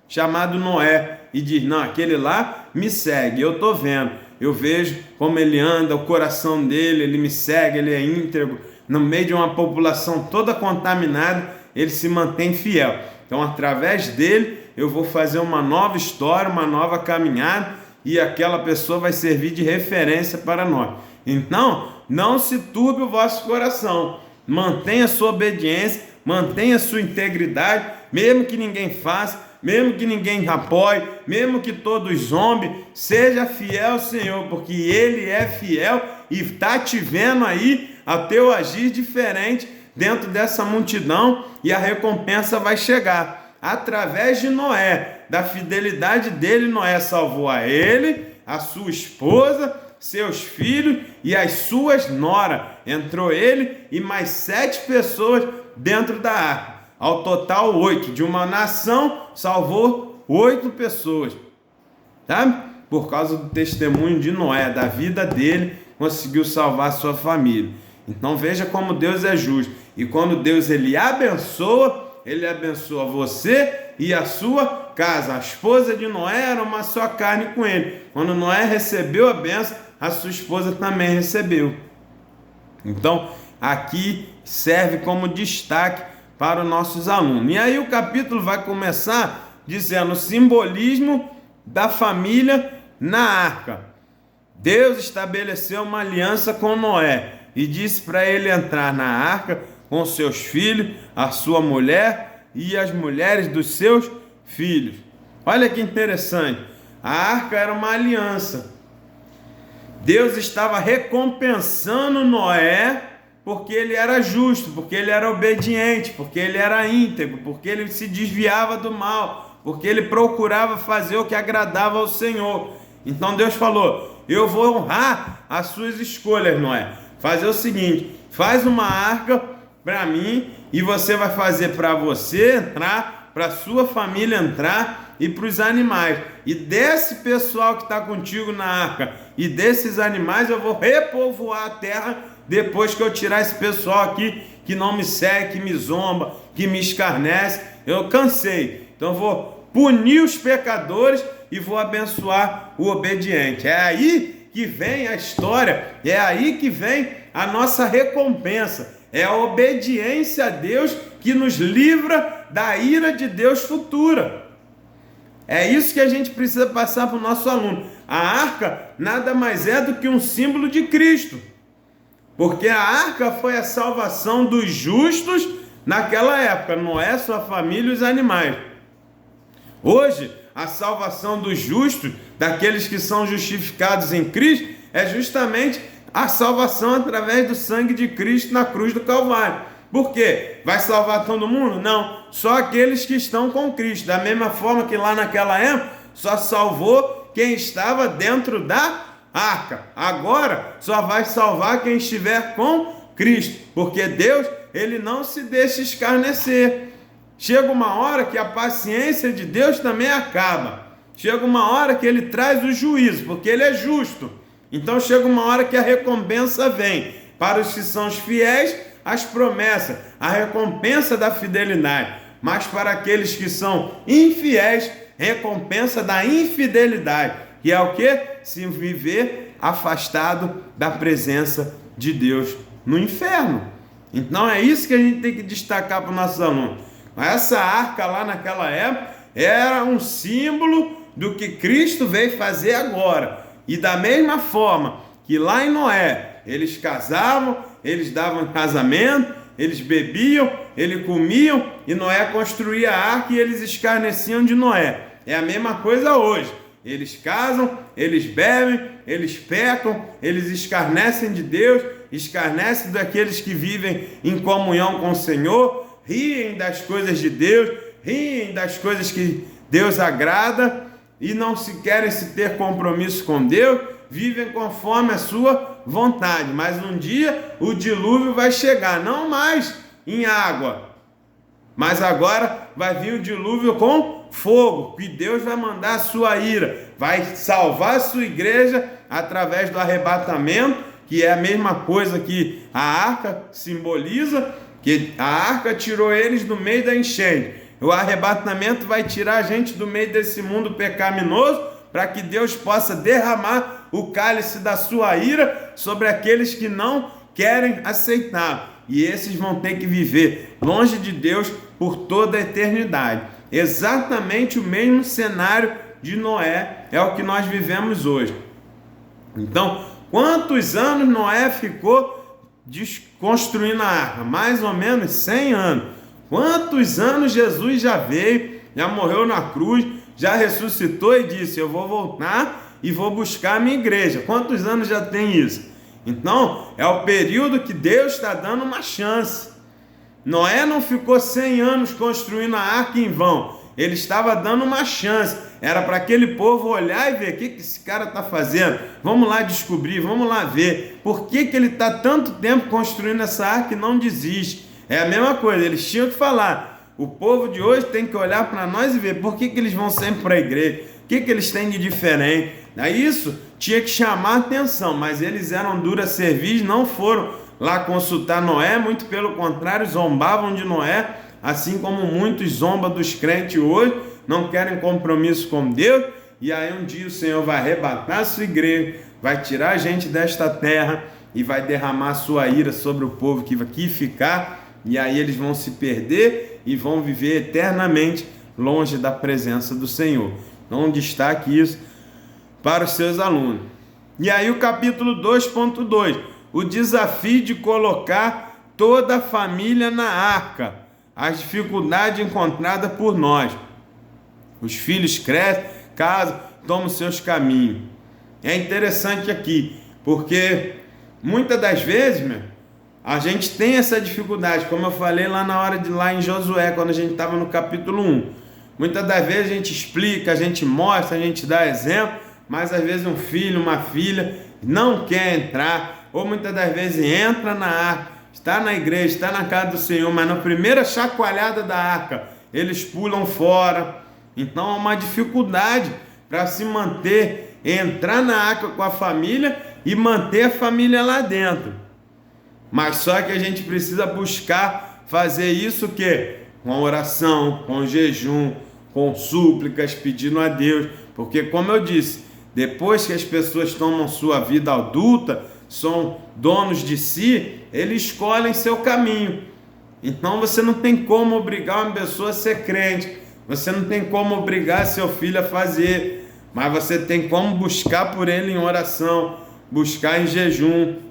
chamado Noé e diz: não, aquele lá me segue, eu estou vendo, eu vejo como ele anda, o coração dele, ele me segue, ele é íntegro, no meio de uma população toda contaminada, ele se mantém fiel. Então, através dele, eu vou fazer uma nova história, uma nova caminhada, e aquela pessoa vai servir de referência para nós. Então, não se turbe o vosso coração, mantenha sua obediência, mantenha sua integridade, mesmo que ninguém faça, mesmo que ninguém apoie, mesmo que todos zombem, seja fiel ao Senhor, porque Ele é fiel e está te vendo aí a teu agir diferente dentro dessa multidão, e a recompensa vai chegar. Através de Noé, da fidelidade dele, Noé salvou a ele, a sua esposa, seus filhos e as suas noras. Entrou ele e mais 7 pessoas dentro da arca. Ao total 8. De uma nação, salvou 8 pessoas. Sabe? Por causa do testemunho de Noé, da vida dele, conseguiu salvar a sua família. Então veja como Deus é justo. E quando Deus ele abençoa você e a sua casa. A esposa de Noé era uma só carne com ele. Quando Noé recebeu a bênção, a sua esposa também recebeu. Então, aqui serve como destaque para os nossos alunos. E aí o capítulo vai começar dizendo o simbolismo da família na arca. Deus estabeleceu uma aliança com Noé e disse para ele entrar na arca com seus filhos, a sua mulher e as mulheres dos seus filhos. Olha que interessante. A arca era uma aliança. Deus estava recompensando Noé porque ele era justo, porque ele era obediente, porque ele era íntegro, porque ele se desviava do mal, porque ele procurava fazer o que agradava ao Senhor. Então Deus falou: eu vou honrar as suas escolhas, Noé. Fazer o seguinte: faz uma arca para mim, e você vai fazer para você entrar, para sua família entrar e para os animais. E desse pessoal que está contigo na arca e desses animais eu vou repovoar a terra depois que eu tirar esse pessoal aqui que não me segue, que me zomba, que me escarnece. Eu cansei. Então eu vou punir os pecadores e vou abençoar o obediente. É aí que vem a história, é aí que vem a nossa recompensa. É a obediência a Deus que nos livra da ira de Deus futura. É isso que a gente precisa passar para o nosso aluno. A arca nada mais é do que um símbolo de Cristo. Porque a arca foi a salvação dos justos naquela época. Noé, sua família e os animais. Hoje, a salvação dos justos, daqueles que são justificados em Cristo, é justamente a salvação através do sangue de Cristo na cruz do Calvário. Por quê? Vai salvar todo mundo? Não, só aqueles que estão com Cristo. Da mesma forma que lá naquela época, só salvou quem estava dentro da arca. Agora, só vai salvar quem estiver com Cristo. Porque Deus, ele não se deixa escarnecer. Chega uma hora que a paciência de Deus também acaba. Chega uma hora que ele traz o juízo, porque ele é justo. Então chega uma hora que a recompensa vem. Para os que são os fiéis, as promessas, a recompensa da fidelidade. Mas para aqueles que são infiéis, recompensa da infidelidade. Que é o quê? Se viver afastado da presença de Deus no inferno. Então é isso que a gente tem que destacar para os nossos alunos. Essa arca lá naquela época era um símbolo do que Cristo veio fazer agora. E da mesma forma que lá em Noé, eles casavam, eles davam casamento, eles bebiam, eles comiam, e Noé construía a arca e eles escarneciam de Noé. É a mesma coisa hoje. Eles casam, eles bebem, eles pecam, eles escarnecem de Deus, escarnecem daqueles que vivem em comunhão com o Senhor, riem das coisas de Deus, riem das coisas que Deus agrada, e não se querem se ter compromisso com Deus, vivem conforme a sua vontade. Mas um dia o dilúvio vai chegar, não mais em água, mas agora vai vir o dilúvio com fogo, que Deus vai mandar a sua ira, vai salvar a sua igreja através do arrebatamento, que é a mesma coisa que a arca simboliza, que a arca tirou eles do meio da enchente. O arrebatamento vai tirar a gente do meio desse mundo pecaminoso, para que Deus possa derramar o cálice da sua ira sobre aqueles que não querem aceitar. E esses vão ter que viver longe de Deus por toda a eternidade. Exatamente o mesmo cenário de Noé é o que nós vivemos hoje. Então, quantos anos Noé ficou construindo a arca? Mais ou menos 100 anos. Quantos anos Jesus já veio, já morreu na cruz, já ressuscitou e disse: eu vou voltar e vou buscar a minha igreja. Quantos anos já tem isso? Então, é o período que Deus está dando uma chance. Noé não ficou 100 anos construindo a arca em vão. Ele estava dando uma chance. Era para aquele povo olhar e ver o que esse cara está fazendo. Vamos lá descobrir, vamos lá ver. Por que ele está tanto tempo construindo essa arca e não desiste? É a mesma coisa, eles tinham que falar. O povo de hoje tem que olhar para nós e ver por que eles vão sempre para a igreja, o que eles têm de diferente. Isso tinha que chamar a atenção, mas eles eram dura cerviz, não foram lá consultar Noé, muito pelo contrário, zombavam de Noé, assim como muitos zombam dos crentes hoje, não querem compromisso com Deus, e aí um dia o Senhor vai arrebatar a sua igreja, vai tirar a gente desta terra e vai derramar a sua ira sobre o povo que aqui ficar. E aí eles vão se perder e vão viver eternamente longe da presença do Senhor. Então destaque isso para os seus alunos. E aí o capítulo 2.2, o desafio de colocar toda a família na arca, as dificuldades encontradas por nós. Os filhos crescem, casam, tomam seus caminhos. É interessante aqui, porque muitas das vezes, a gente tem essa dificuldade, como eu falei lá em Josué, quando a gente estava no capítulo 1. Muitas das vezes a gente explica, a gente mostra, a gente dá exemplo, mas às vezes um filho, uma filha não quer entrar, ou muitas das vezes entra na arca, está na igreja, está na casa do Senhor, mas na primeira chacoalhada da arca, eles pulam fora. Então é uma dificuldade para se manter, entrar na arca com a família e manter a família lá dentro. Mas só que a gente precisa buscar fazer isso com oração, com jejum, com súplicas, pedindo a Deus. Porque como eu disse, depois que as pessoas tomam sua vida adulta, são donos de si, eles escolhem seu caminho. Então você não tem como obrigar uma pessoa a ser crente, você não tem como obrigar seu filho a fazer, mas você tem como buscar por ele em oração, buscar em jejum,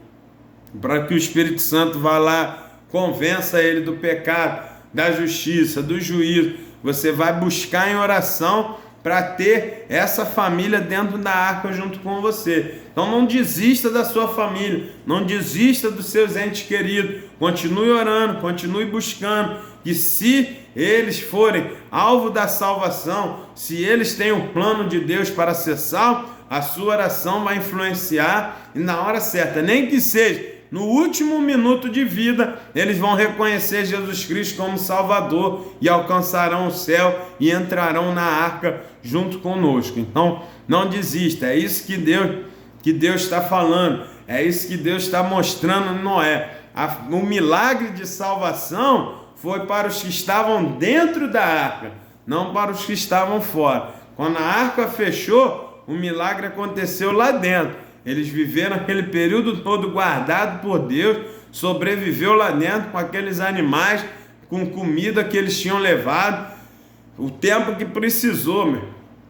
para que o Espírito Santo vá lá, convença ele do pecado, da justiça, do juízo. Você vai buscar em oração para ter essa família dentro da arca junto com você. Então não desista da sua família, não desista dos seus entes queridos, continue orando, continue buscando, que se eles forem alvo da salvação, se eles têm o plano de Deus para ser salvo, a sua oração vai influenciar e na hora certa, nem que seja no último minuto de vida, eles vão reconhecer Jesus Cristo como Salvador e alcançarão o céu e entrarão na arca junto conosco. Então, não desista. É isso que Deus está falando. É isso que Deus está mostrando em Noé. O milagre de salvação foi para os que estavam dentro da arca, não para os que estavam fora. Quando a arca fechou, o milagre aconteceu lá dentro. Eles viveram aquele período todo guardado por Deus, sobreviveu lá dentro com aqueles animais, com comida que eles tinham levado, o tempo que precisou, meu.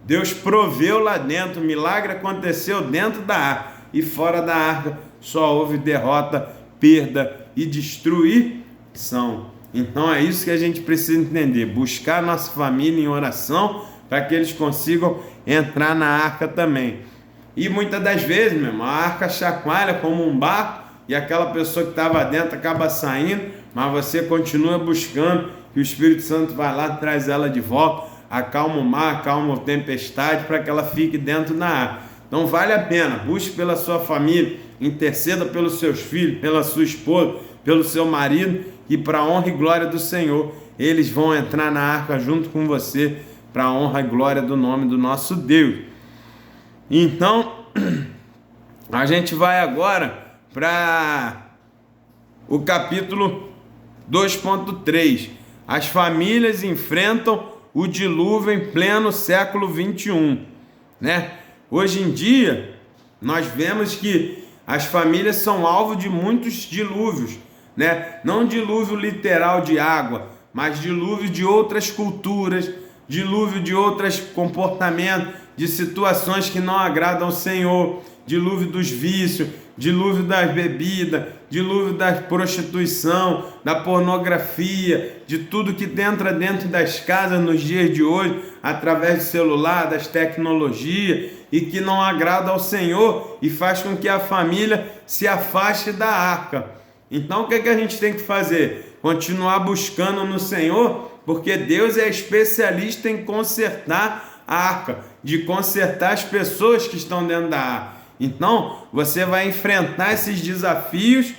Deus proveu lá dentro, o milagre aconteceu dentro da arca, e fora da arca só houve derrota, perda e destruição. Então é isso que a gente precisa entender, buscar nossa família em oração, para que eles consigam entrar na arca também. E muitas das vezes, meu irmão, a arca chacoalha como um barco e aquela pessoa que estava dentro acaba saindo, mas você continua buscando que o Espírito Santo vai lá, traz ela de volta, acalma o mar, acalma a tempestade para que ela fique dentro da arca. Então vale a pena, busque pela sua família, interceda pelos seus filhos, pela sua esposa, pelo seu marido e para a honra e glória do Senhor, eles vão entrar na arca junto com você para a honra e glória do nome do nosso Deus. Então, a gente vai agora para o capítulo 2.3. As famílias enfrentam o dilúvio em pleno século 21, né? Hoje em dia, nós vemos que as famílias são alvo de muitos dilúvios, né? Não dilúvio literal de água, mas dilúvio de outras culturas, dilúvio de outros comportamentos, de situações que não agradam ao Senhor, dilúvio dos vícios, dilúvio das bebidas, dilúvio da prostituição, da pornografia, de tudo que entra dentro das casas nos dias de hoje, através do celular, das tecnologias, e que não agrada ao Senhor e faz com que a família se afaste da arca. Então o que a gente tem que fazer? Continuar buscando no Senhor, porque Deus é especialista em consertar a arca, de consertar as pessoas que estão dentro da arca. Então, você vai enfrentar esses desafios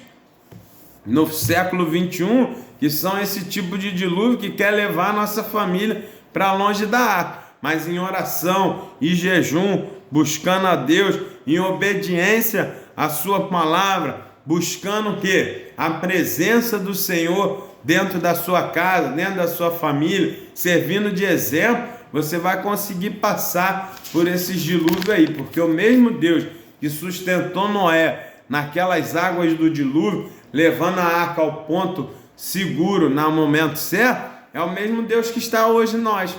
no século 21, que são esse tipo de dilúvio que quer levar a nossa família para longe da arca. Mas em oração e jejum, buscando a Deus, em obediência à sua palavra, buscando o quê? A presença do Senhor dentro da sua casa, dentro da sua família, servindo de exemplo, você vai conseguir passar por esses dilúvios aí, porque o mesmo Deus que sustentou Noé naquelas águas do dilúvio, levando a arca ao ponto seguro no momento certo, é o mesmo Deus que está hoje em nós.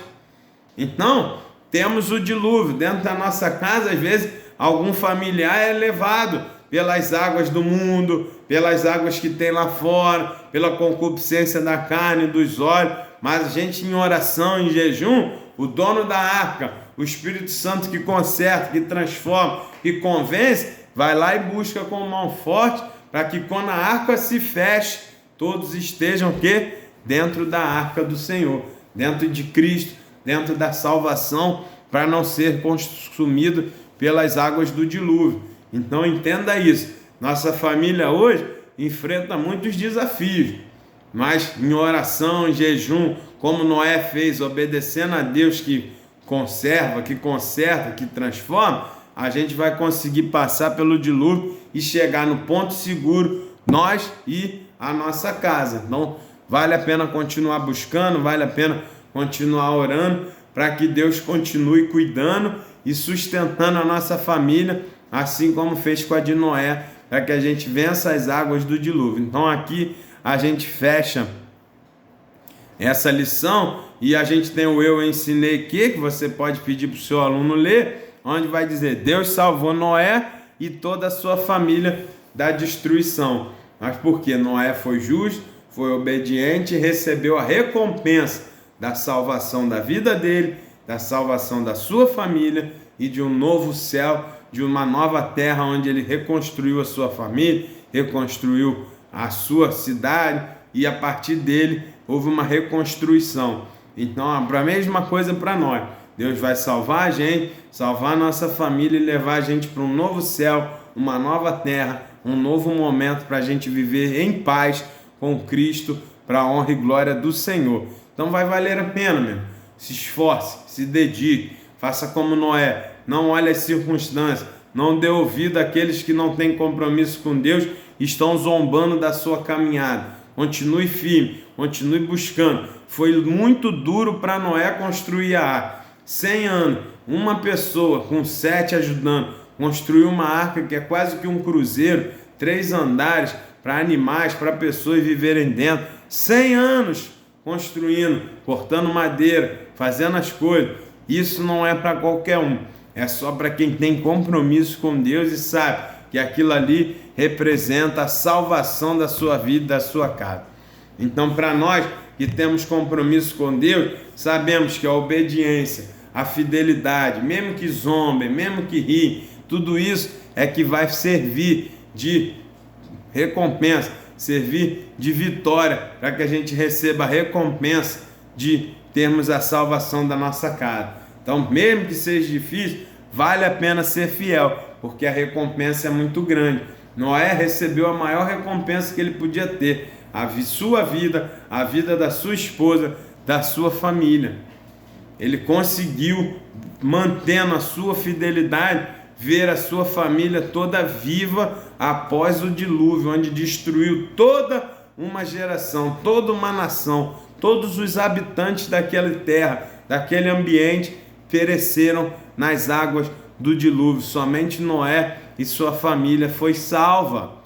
Então, temos o dilúvio dentro da nossa casa, às vezes algum familiar é levado pelas águas do mundo, pelas águas que tem lá fora, pela concupiscência da carne, dos olhos, mas a gente em oração, em jejum, o dono da arca, o Espírito Santo que conserta, que transforma, que convence, vai lá e busca com mão forte para que quando a arca se feche, todos estejam o quê? Dentro da arca do Senhor, dentro de Cristo, dentro da salvação, para não ser consumido pelas águas do dilúvio. Então entenda isso. Nossa família hoje enfrenta muitos desafios, mas em oração, em jejum, como Noé fez, obedecendo a Deus que conserva, que conserta, que transforma, a gente vai conseguir passar pelo dilúvio e chegar no ponto seguro, nós e a nossa casa. Então vale a pena continuar buscando, vale a pena continuar orando, para que Deus continue cuidando e sustentando a nossa família, assim como fez com a de Noé, para que a gente vença as águas do dilúvio. Então aqui a gente fecha essa lição e a gente tem o Eu Ensinei Que você pode pedir para o seu aluno ler, onde vai dizer: Deus salvou Noé e toda a sua família da destruição. Mas porque Noé foi justo, foi obediente e recebeu a recompensa da salvação da vida dele, da salvação da sua família e de um novo céu, de uma nova terra, onde ele reconstruiu a sua família, reconstruiu a sua cidade, e a partir dele houve uma reconstrução. Então a mesma coisa para nós. Deus vai salvar a gente, salvar a nossa família e levar a gente para um novo céu, uma nova terra, um novo momento para a gente viver em paz com Cristo, para a honra e glória do Senhor. Então vai valer a pena, meu. Se esforce, se dedique, faça como Noé, não olhe as circunstâncias, não dê ouvido àqueles que não têm compromisso com Deus e estão zombando da sua caminhada. Continue firme, continue buscando. Foi muito duro para Noé construir a arca. 100 anos, uma pessoa com 7 ajudando, construiu uma arca que é quase que um cruzeiro, 3 andares, para animais, para pessoas viverem dentro. 100 anos construindo, cortando madeira, fazendo as coisas. Isso não é para qualquer um, é só para quem tem compromisso com Deus e sabe que aquilo ali representa a salvação da sua vida e da sua casa. Então, para nós que temos compromisso com Deus, sabemos que a obediência, a fidelidade, mesmo que zombem, mesmo que riem, tudo isso é que vai servir de recompensa, servir de vitória, para que a gente receba a recompensa de termos a salvação da nossa casa. Então, mesmo que seja difícil, vale a pena ser fiel, porque a recompensa é muito grande. Noé recebeu a maior recompensa que ele podia ter, a sua vida, a vida da sua esposa, da sua família. Ele conseguiu, mantendo a sua fidelidade, ver a sua família toda viva após o dilúvio, onde destruiu toda uma geração, toda uma nação, todos os habitantes daquela terra, daquele ambiente, pereceram nas águas do dilúvio. Somente Noé e sua família foi salva.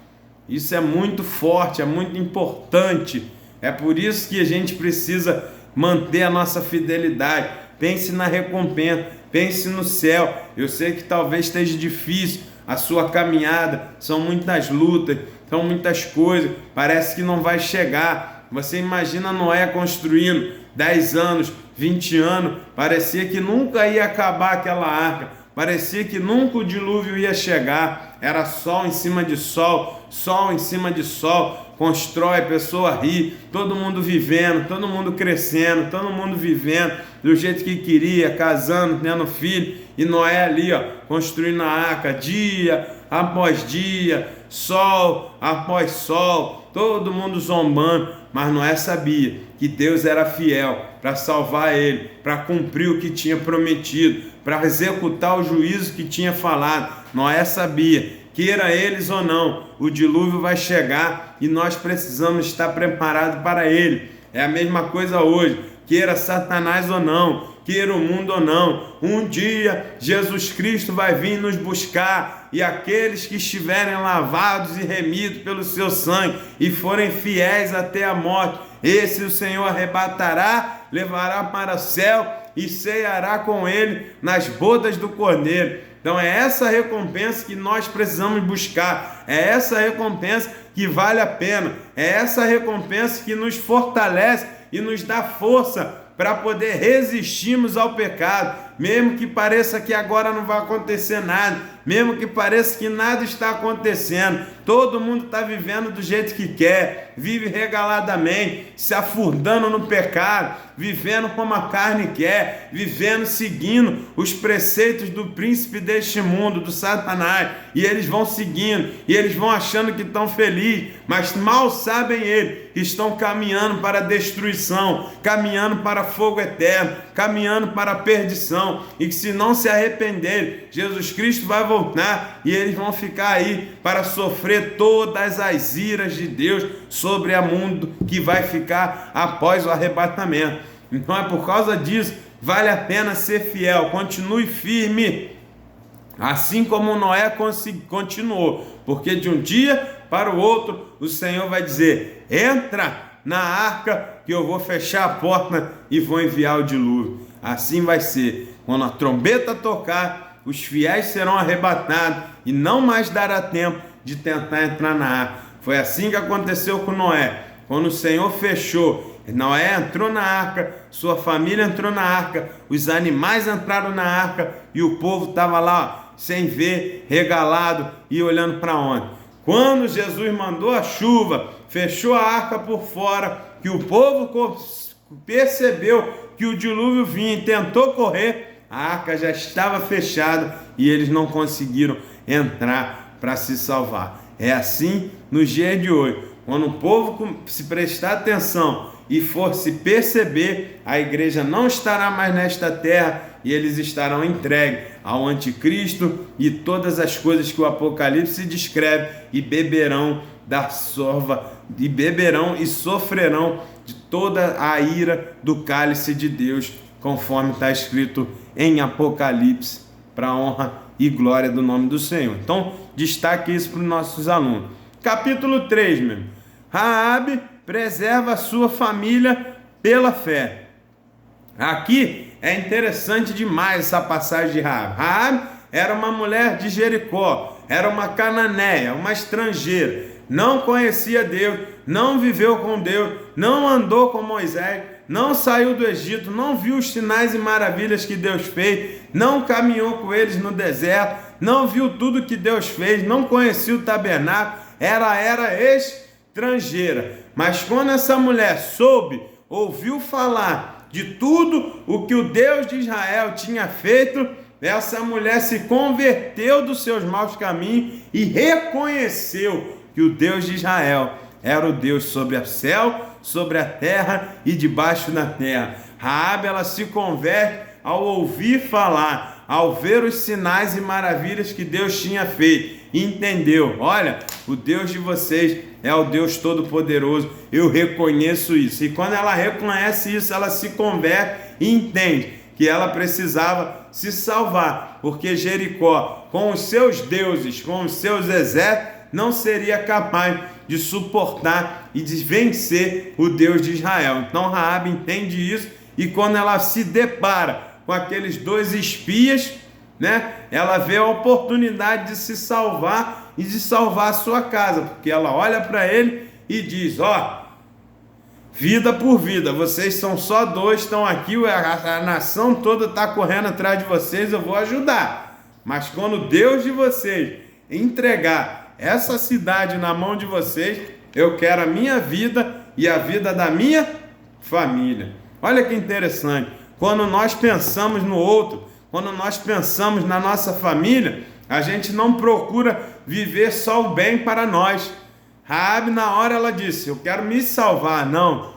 Isso é muito forte, é muito importante. É por isso que a gente precisa manter a nossa fidelidade. Pense na recompensa, pense no céu. Eu sei que talvez esteja difícil a sua caminhada, são muitas lutas, são muitas coisas, parece que não vai chegar. Você imagina Noé construindo 10 anos, 20 anos, parecia que nunca ia acabar aquela arca, parecia que nunca o dilúvio ia chegar, era sol em cima de sol, sol em cima de sol, constrói, a pessoa ri, todo mundo vivendo, todo mundo crescendo, todo mundo vivendo do jeito que queria, casando, tendo filho, e Noé ali, ó, construindo a arca, dia após dia, sol após sol, todo mundo zombando, mas Noé sabia que Deus era fiel para salvar ele, para cumprir o que tinha prometido, para executar o juízo que tinha falado. Noé sabia, queira eles ou não, o dilúvio vai chegar e nós precisamos estar preparados para ele. É a mesma coisa hoje, queira Satanás ou não, queira o mundo ou não, um dia Jesus Cristo vai vir nos buscar, e aqueles que estiverem lavados e remidos pelo seu sangue e forem fiéis até a morte, esse o Senhor arrebatará, levará para o céu e ceará com ele nas bodas do Cordeiro. Então é essa recompensa que nós precisamos buscar, é essa recompensa que vale a pena, é essa recompensa que nos fortalece e nos dá força para poder resistirmos ao pecado, mesmo que pareça que agora não vai acontecer nada, mesmo que pareça que nada está acontecendo, todo mundo está vivendo do jeito que quer, vive regaladamente, se afundando no pecado, vivendo como a carne quer, vivendo seguindo os preceitos do príncipe deste mundo, do Satanás, e eles vão seguindo, e eles vão achando que estão felizes, mas mal sabem eles que estão caminhando para a destruição, caminhando para fogo eterno, caminhando para a perdição, e que se não se arrependerem, Jesus Cristo vai voltar, e eles vão ficar aí para sofrer todas as iras de Deus sobre o mundo que vai ficar após o arrebatamento. Então é por causa disso, vale a pena ser fiel, continue firme, assim como Noé continuou, porque de um dia para o outro o Senhor vai dizer: entra na arca que eu vou fechar a porta e vou enviar o dilúvio. Assim vai ser, quando a trombeta tocar, os fiéis serão arrebatados e não mais dará tempo de tentar entrar na arca. Foi assim que aconteceu com Noé, quando o Senhor fechou, Noé entrou na arca, sua família entrou na arca, os animais entraram na arca e o povo estava lá sem ver, regalado e olhando para onde? Quando Jesus mandou a chuva, fechou a arca por fora, que o povo percebeu que o dilúvio vinha e tentou correr, a arca já estava fechada e eles não conseguiram entrar para se salvar. É assim nos dias de hoje, quando o povo se prestar atenção e for se perceber, a igreja não estará mais nesta terra e eles estarão entregues ao anticristo e todas as coisas que o Apocalipse descreve, e beberão da sorva, e beberão e sofrerão de toda a ira do cálice de Deus, conforme está escrito em Apocalipse, para a honra e glória do nome do Senhor. Então, destaque isso para os nossos alunos. Capítulo 3, meu irmão. Raabe preserva a sua família pela fé. Aqui é interessante demais essa passagem de Raabe. Raabe era uma mulher de Jericó, era uma cananeia, uma estrangeira, não conhecia Deus, não viveu com Deus, não andou com Moisés, não saiu do Egito, não viu os sinais e maravilhas que Deus fez, não caminhou com eles no deserto, não viu tudo que Deus fez, não conhecia o tabernáculo, era estrangeira. Mas quando essa mulher ouviu falar de tudo o que o Deus de Israel tinha feito, essa mulher se converteu dos seus maus caminhos e reconheceu que o Deus de Israel era o Deus sobre o céu, sobre a terra e debaixo da terra. Raabe, ela se converte ao ouvir falar, ao ver os sinais e maravilhas que Deus tinha feito. Entendeu? Olha, o Deus de vocês é o Deus Todo-Poderoso, eu reconheço isso. E quando ela reconhece isso, ela se converte e entende que ela precisava se salvar, porque Jericó, com os seus deuses, com os seus exércitos, não seria capaz de suportar e de vencer o Deus de Israel. Então Raabe entende isso, e quando ela se depara com aqueles dois espias, ela vê a oportunidade de se salvar e de salvar a sua casa, porque ela olha para ele e diz: vida por vida, vocês são só dois, estão aqui, a nação toda está correndo atrás de vocês, eu vou ajudar, mas quando Deus de vocês entregar essa cidade na mão de vocês, eu quero a minha vida e a vida da minha família. Olha que interessante, quando nós pensamos no outro, quando nós pensamos na nossa família, a gente não procura viver só o bem para nós. Raabe, na hora, ela disse: eu quero me salvar. Não,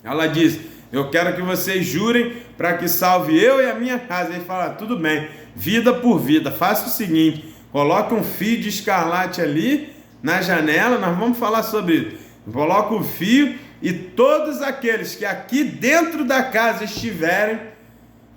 ela disse: eu quero que vocês jurem para que salve eu e a minha casa. Ele fala: tudo bem, vida por vida, faça o seguinte, coloque um fio de escarlate ali na janela, nós vamos falar sobre isso. Coloca o fio e todos aqueles que aqui dentro da casa estiverem,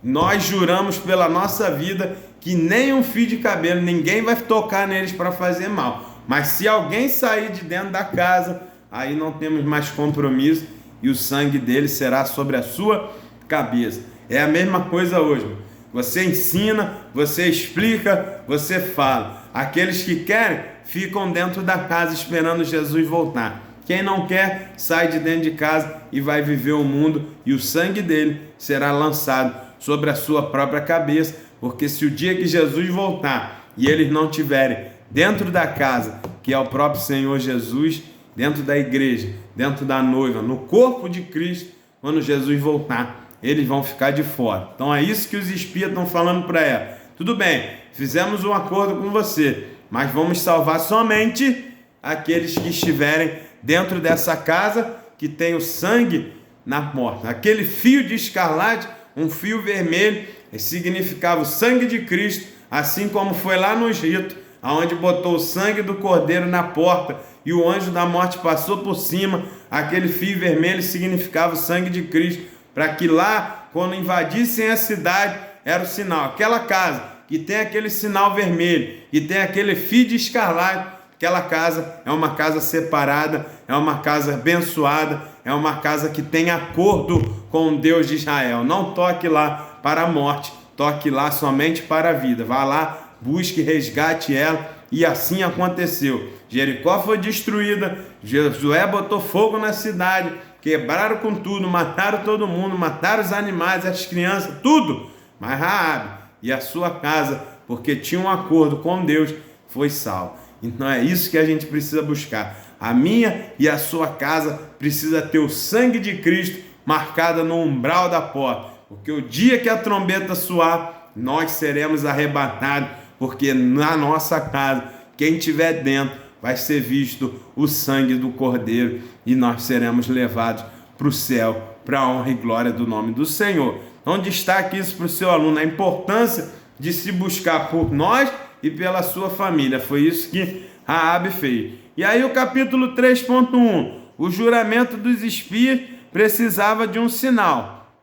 nós juramos pela nossa vida que nem um fio de cabelo, ninguém vai tocar neles para fazer mal. Mas se alguém sair de dentro da casa, aí não temos mais compromisso e o sangue dele será sobre a sua cabeça. É a mesma coisa hoje. Você ensina, você explica, você fala. Aqueles que querem ficam dentro da casa esperando Jesus voltar. Quem não quer, sai de dentro de casa e vai viver o mundo, e o sangue dele será lançado sobre a sua própria cabeça, porque se o dia que Jesus voltar e eles não tiverem dentro da casa, que é o próprio Senhor Jesus, dentro da igreja, dentro da noiva, no corpo de Cristo, quando Jesus voltar, eles vão ficar de fora. Então é isso que os espias estão falando para ela. Tudo bem, fizemos um acordo com você, mas vamos salvar somente aqueles que estiverem dentro dessa casa que tem o sangue na porta. Aquele fio de escarlate, um fio vermelho, significava o sangue de Cristo, assim como foi lá no Egito, aonde botou o sangue do cordeiro na porta e o anjo da morte passou por cima. Aquele fio vermelho significava o sangue de Cristo, para que lá, quando invadissem a cidade, era o sinal. Aquela casa que tem aquele sinal vermelho, que tem aquele fio de escarlate, aquela casa é uma casa separada, é uma casa abençoada, é uma casa que tem acordo com o Deus de Israel. Não toque lá para a morte, toque lá somente para a vida. Vá lá, busque, resgate ela, e assim aconteceu. Jericó foi destruída, Josué botou fogo na cidade, quebraram com tudo, mataram todo mundo, mataram os animais, as crianças, tudo. Mas Raabe e a sua casa, porque tinha um acordo com Deus, foi salvo. Então é isso que a gente precisa buscar. A minha e a sua casa precisa ter o sangue de Cristo marcado no umbral da porta, porque o dia que a trombeta soar, nós seremos arrebatados, porque na nossa casa, quem estiver dentro, vai ser visto o sangue do Cordeiro e nós seremos levados para o céu, para a honra e glória do nome do Senhor. Então destaque isso para o seu aluno, a importância de se buscar por nós e pela sua família. Foi isso que Raabe fez. E aí o capítulo 3.1, o juramento dos espias precisava de um sinal.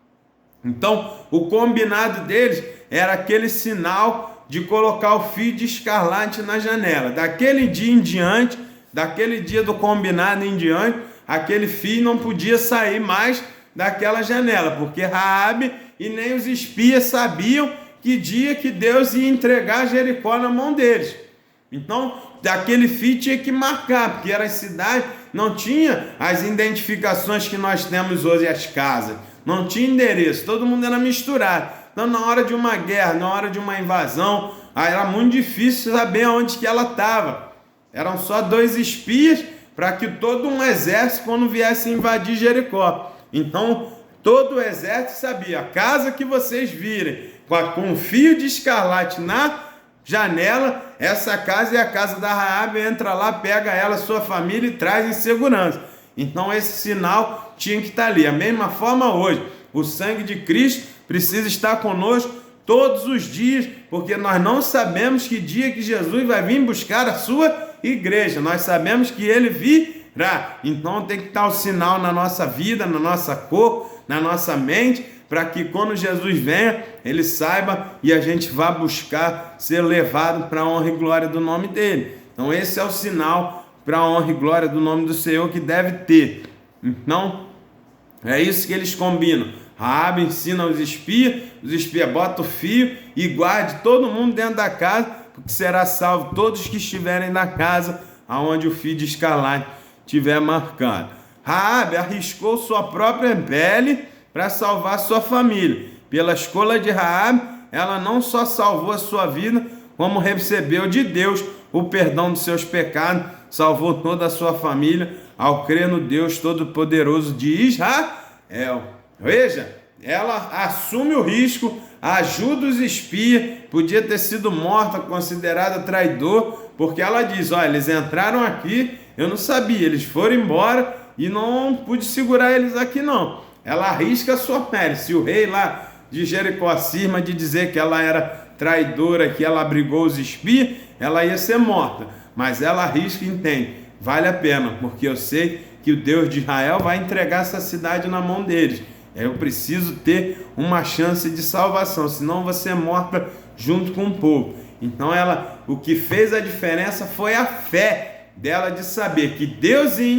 Então o combinado deles era aquele sinal de colocar o fio de escarlate na janela. Daquele dia em diante, daquele dia do combinado em diante, aquele fio não podia sair mais daquela janela, porque Raabe e nem os espias sabiam que dia que Deus ia entregar Jericó na mão deles. Então, daquele fio tinha que marcar, porque era a cidade, não tinha as identificações que nós temos hoje, as casas, não tinha endereço, todo mundo era misturado. Então, na hora de uma guerra, na hora de uma invasão, era muito difícil saber onde que ela estava. Eram só 2 espias para que todo um exército, quando viesse invadir Jericó. Então, todo o exército sabia, a casa que vocês virem, com um fio de escarlate na janela, essa casa é a casa da Raabe, entra lá, pega ela, sua família e traz em segurança. Então, esse sinal tinha que estar ali. A mesma forma hoje, o sangue de Cristo precisa estar conosco todos os dias, porque nós não sabemos que dia que Jesus vai vir buscar a sua igreja. Nós sabemos que ele virá. Então tem que estar o sinal na nossa vida, na nossa cor, na nossa mente, para que quando Jesus venha, ele saiba e a gente vá buscar ser levado para a honra e glória do nome dele. Então esse é o sinal para a honra e glória do nome do Senhor que deve ter. Então é isso que eles combinam. Raabe ensina os espias botam o fio e guarde todo mundo dentro da casa, porque será salvo todos que estiverem na casa aonde o fio de escarlate estiver marcado. Raabe arriscou sua própria pele para salvar sua família. Pela escolha de Raabe, ela não só salvou a sua vida, como recebeu de Deus o perdão dos seus pecados, salvou toda a sua família ao crer no Deus Todo-Poderoso de Israel. Veja, ela assume o risco, ajuda os espias, podia ter sido morta, considerada traidor, porque ela diz, olha, eles entraram aqui, eu não sabia, eles foram embora e não pude segurar eles aqui não. Ela arrisca a sua pele. Se o rei lá de Jericó cisma de dizer que ela era traidora, que ela abrigou os espias, ela ia ser morta. Mas ela arrisca e entende, vale a pena, porque eu sei que o Deus de Israel vai entregar essa cidade na mão deles. Eu preciso ter uma chance de salvação, senão vou ser morta junto com o povo. Então o que fez a diferença foi a fé dela de saber que Deus ia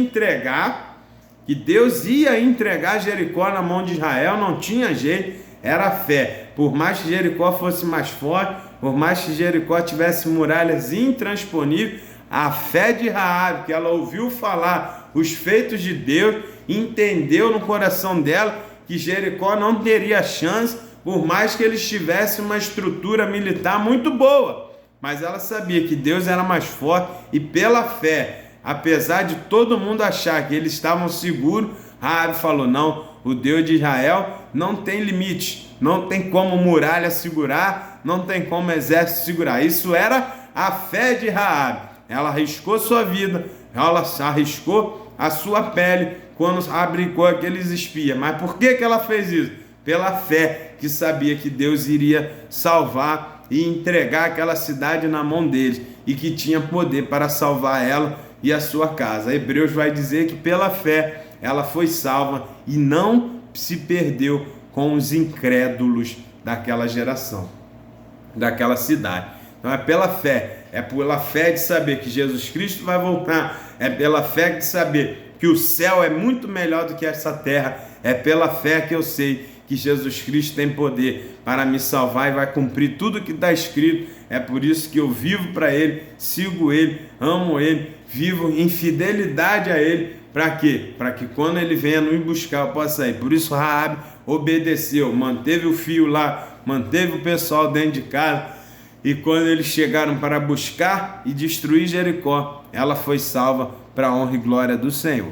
entregar Jericó na mão de Israel, não tinha jeito, era a fé. Por mais que Jericó fosse mais forte, por mais que Jericó tivesse muralhas intransponíveis, a fé de Raabe, que ela ouviu falar os feitos de Deus, entendeu no coração dela que Jericó não teria chance, por mais que eles tivessem uma estrutura militar muito boa, mas ela sabia que Deus era mais forte e pela fé, apesar de todo mundo achar que eles estavam seguros, Raabe falou: não, o Deus de Israel não tem limite, não tem como muralha segurar, não tem como exército segurar. Isso era a fé de Raabe. Ela arriscou sua vida, ela arriscou a sua pele quando abrigou aqueles espias. Mas por que ela fez isso? Pela fé, que sabia que Deus iria salvar e entregar aquela cidade na mão deles e que tinha poder para salvar ela e a sua casa. Hebreus vai dizer que pela fé ela foi salva e não se perdeu com os incrédulos daquela geração, daquela cidade. Então é pela fé de saber que Jesus Cristo vai voltar, é pela fé de saber que o céu é muito melhor do que essa terra, é pela fé que eu sei que Jesus Cristo tem poder para me salvar e vai cumprir tudo que está escrito. É por isso que eu vivo para Ele, sigo Ele, amo Ele, vivo em fidelidade a Ele. Para quê? Para que quando Ele venha nos buscar eu possa ir. Por isso Raabe obedeceu, manteve o fio lá, manteve o pessoal dentro de casa. E quando eles chegaram para buscar e destruir Jericó, ela foi salva para a honra e glória do Senhor.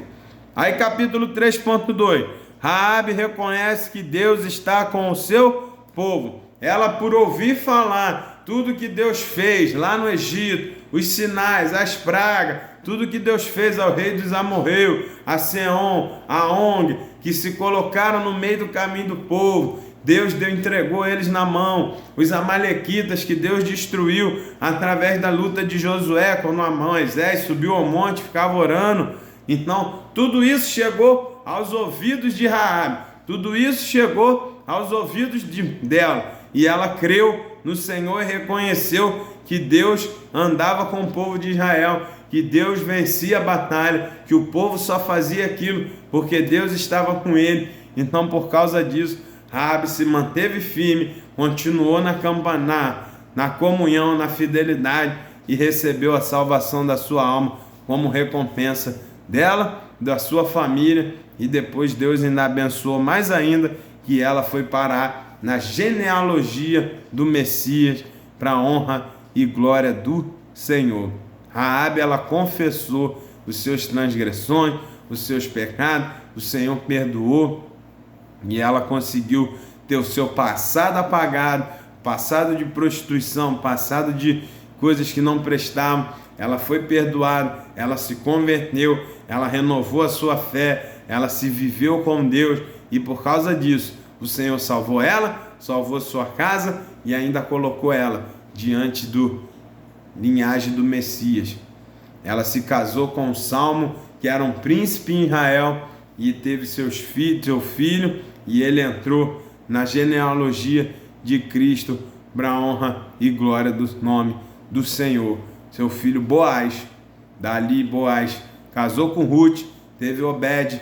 Aí capítulo 3.2, Raabe reconhece que Deus está com o seu povo. Ela, por ouvir falar tudo que Deus fez lá no Egito, os sinais, as pragas, tudo que Deus fez ao rei dos amorreus, a Seom, a Og, que se colocaram no meio do caminho do povo, Deus entregou eles na mão. Os amalequitas que Deus destruiu através da luta de Josué, quando Moisés subiu ao monte, ficava orando. Então, tudo isso chegou aos ouvidos de Raabe. Tudo isso chegou aos ouvidos dela. E ela creu no Senhor e reconheceu que Deus andava com o povo de Israel, que Deus vencia a batalha, que o povo só fazia aquilo porque Deus estava com ele. Então, por causa disso, Raabe se manteve firme, continuou na comunhão, na fidelidade e recebeu a salvação da sua alma como recompensa dela, da sua família, e depois Deus ainda abençoou mais ainda, que ela foi parar na genealogia do Messias para a honra e glória do Senhor. Raabe, ela confessou os seus transgressões, os seus pecados, o Senhor perdoou. E ela conseguiu ter o seu passado apagado, passado de prostituição, passado de coisas que não prestavam. Ela foi perdoada, ela se converteu, ela renovou a sua fé, ela se viveu com Deus. E por causa disso, o Senhor salvou ela, salvou sua casa e ainda colocou ela diante do linhagem do Messias. Ela se casou com Salmo, que era um príncipe em Israel, e teve seu filho, e ele entrou na genealogia de Cristo para a honra e glória do nome do Senhor. Seu filho Boaz, dali Boaz casou com Ruth, teve Obed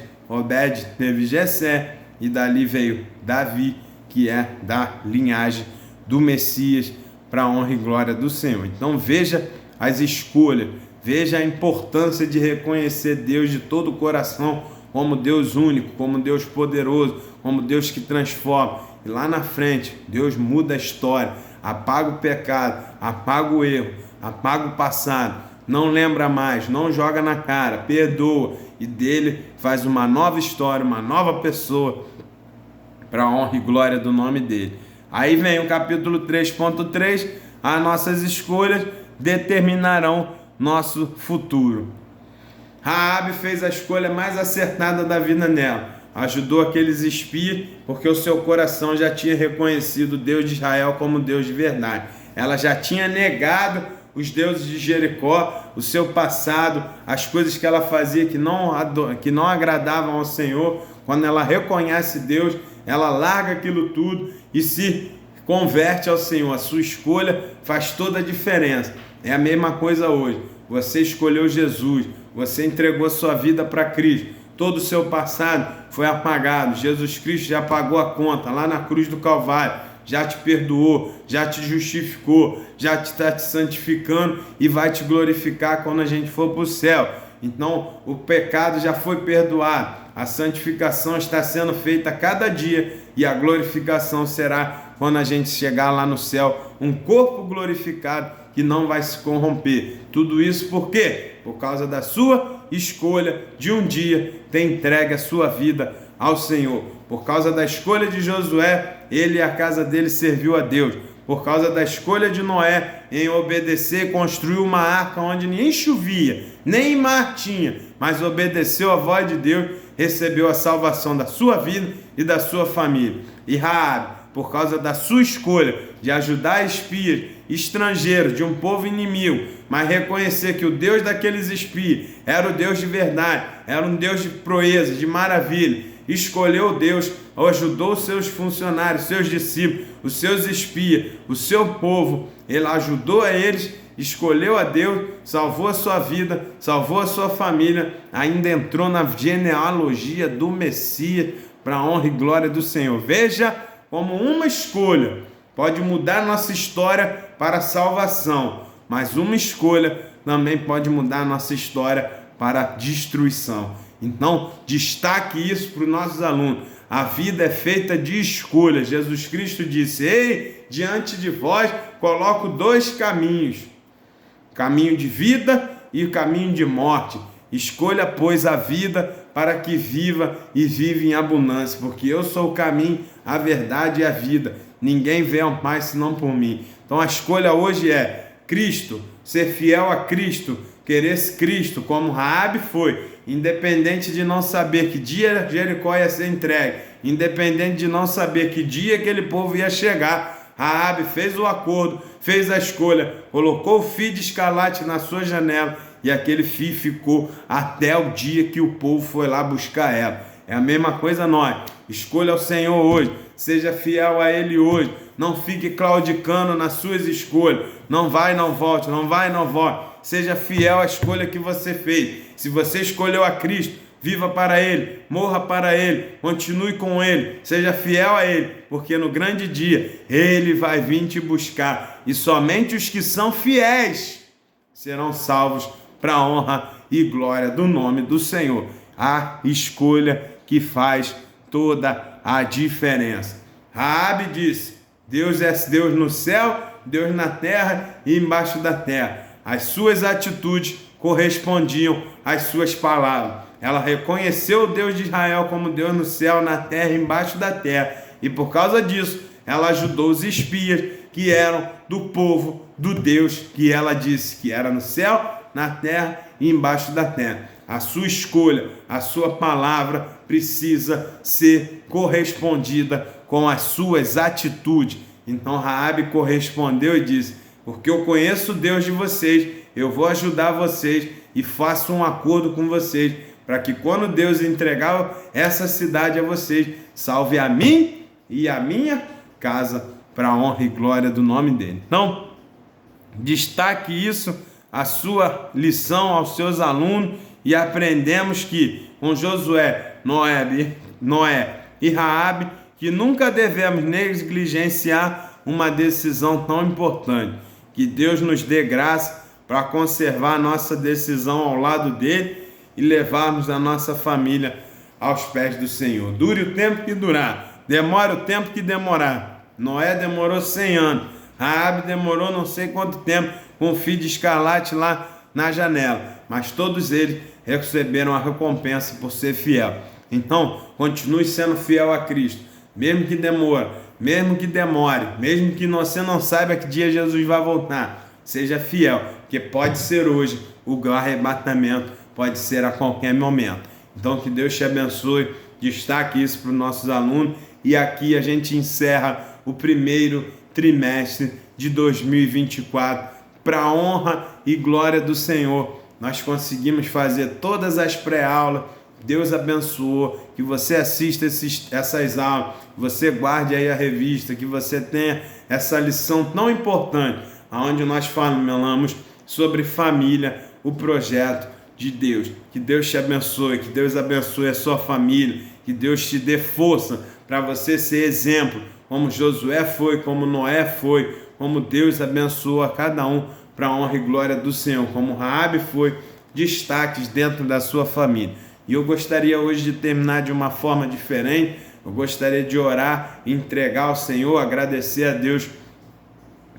teve Jessé, e dali veio Davi, que é da linhagem do Messias, para a honra e glória do Senhor. Então veja as escolhas, veja a importância de reconhecer Deus de todo o coração, como Deus único, como Deus poderoso, como Deus que transforma. E lá na frente, Deus muda a história, apaga o pecado, apaga o erro, apaga o passado, não lembra mais, não joga na cara, perdoa, e dele faz uma nova história, uma nova pessoa, para a honra e glória do nome dele. Aí vem o capítulo 3.3, as nossas escolhas determinarão nosso futuro. Raabe fez a escolha mais acertada da vida nela. Ajudou aqueles espias porque o seu coração já tinha reconhecido o Deus de Israel como Deus de verdade. Ela já tinha negado os deuses de Jericó, o seu passado, as coisas que ela fazia que não agradavam ao Senhor. Quando ela reconhece Deus, ela larga aquilo tudo e se converte ao Senhor. A sua escolha faz toda a diferença. É a mesma coisa hoje. Você escolheu Jesus, você entregou sua vida para Cristo, todo o seu passado foi apagado, Jesus Cristo já pagou a conta lá na cruz do Calvário, já te perdoou, já te justificou, já está te santificando e vai te glorificar quando a gente for para o céu. Então o pecado já foi perdoado, a santificação está sendo feita a cada dia e a glorificação será quando a gente chegar lá no céu, um corpo glorificado que não vai se corromper. Tudo isso por quê? Por causa da sua escolha de um dia ter entregue a sua vida ao Senhor. Por causa da escolha de Josué, ele e a casa dele serviu a Deus. Por causa da escolha de Noé em obedecer, construiu uma arca onde nem chovia, nem mar tinha, mas obedeceu a voz de Deus, recebeu a salvação da sua vida e da sua família. E Raabe, por causa da sua escolha de ajudar espias estrangeiros de um povo inimigo, mas reconhecer que o Deus daqueles espias era o Deus de verdade, era um Deus de proeza, de maravilha, escolheu Deus, ajudou os seus funcionários, seus discípulos, os seus espias, o seu povo, ele ajudou a eles, escolheu a Deus, salvou a sua vida, salvou a sua família, ainda entrou na genealogia do Messias, para a honra e glória do Senhor. Veja como uma escolha pode mudar nossa história para a salvação, mas uma escolha também pode mudar nossa história para a destruição. Então, destaque isso para os nossos alunos. A vida é feita de escolhas. Jesus Cristo disse: ei, diante de vós coloco dois caminhos, caminho de vida e o caminho de morte. Escolha, pois, a vida para que viva e vive em abundância, porque eu sou o caminho, a verdade e a vida. Ninguém vê ao Pai senão por mim. Então a escolha hoje é Cristo, ser fiel a Cristo, querer Cristo, como Raabe foi, independente de não saber que dia Jericó ia ser entregue, independente de não saber que dia aquele povo ia chegar. Raabe fez o acordo, fez a escolha, colocou o fio de escarlate na sua janela e aquele fio ficou até o dia que o povo foi lá buscar ela. É a mesma coisa nós. Escolha o Senhor hoje, seja fiel a Ele hoje, não fique claudicando nas suas escolhas, não vai, não volte, não vai, não volte, seja fiel à escolha que você fez. Se você escolheu a Cristo, viva para Ele, morra para Ele, continue com Ele, seja fiel a Ele, porque no grande dia Ele vai vir te buscar, e somente os que são fiéis serão salvos para a honra e glória do nome do Senhor. A escolha que faz toda a diferença. Raabe disse: Deus é Deus no céu, Deus na terra e embaixo da terra. As suas atitudes correspondiam às suas palavras. Ela reconheceu o Deus de Israel como Deus no céu, na terra e embaixo da terra. E por causa disso, ela ajudou os espias que eram do povo do Deus que ela disse que era no céu, na terra e embaixo da terra. A sua escolha, a sua palavra precisa ser correspondida com as suas atitudes. Então Raabe correspondeu e disse: porque eu conheço o Deus de vocês, eu vou ajudar vocês e faço um acordo com vocês, para que quando Deus entregar essa cidade a vocês, salve a mim e a minha casa, para a honra e glória do nome dele. Então, destaque isso, a sua lição aos seus alunos, e aprendemos que com Josué, Noé e Raabe, que nunca devemos negligenciar uma decisão tão importante. Que Deus nos dê graça para conservar nossa decisão ao lado dele e levarmos a nossa família aos pés do Senhor. Dure o tempo que durar, demore o tempo que demorar. Noé demorou 100 anos, Raabe demorou não sei quanto tempo, com o fio de escarlate lá na janela, mas todos eles receberam a recompensa por ser fiel. Então, continue sendo fiel a Cristo, mesmo que demore, mesmo que você não saiba que dia Jesus vai voltar. Seja fiel, porque pode ser hoje, o arrebatamento pode ser a qualquer momento. Então, que Deus te abençoe, destaque isso para os nossos alunos, e aqui a gente encerra o primeiro trimestre de 2024, para a honra e glória do Senhor. Nós conseguimos fazer todas as pré-aulas. Deus abençoou, que você assista essas aulas, que você guarde aí a revista, que você tenha essa lição tão importante, onde nós falamos sobre família, o projeto de Deus. Que Deus te abençoe, que Deus abençoe a sua família, que Deus te dê força para você ser exemplo, como Josué foi, como Noé foi, como Deus abençoou a cada um para a honra e glória do Senhor, como Raabe foi, destaques dentro da sua família. E eu gostaria hoje de terminar de uma forma diferente. Eu gostaria de orar, entregar ao Senhor, agradecer a Deus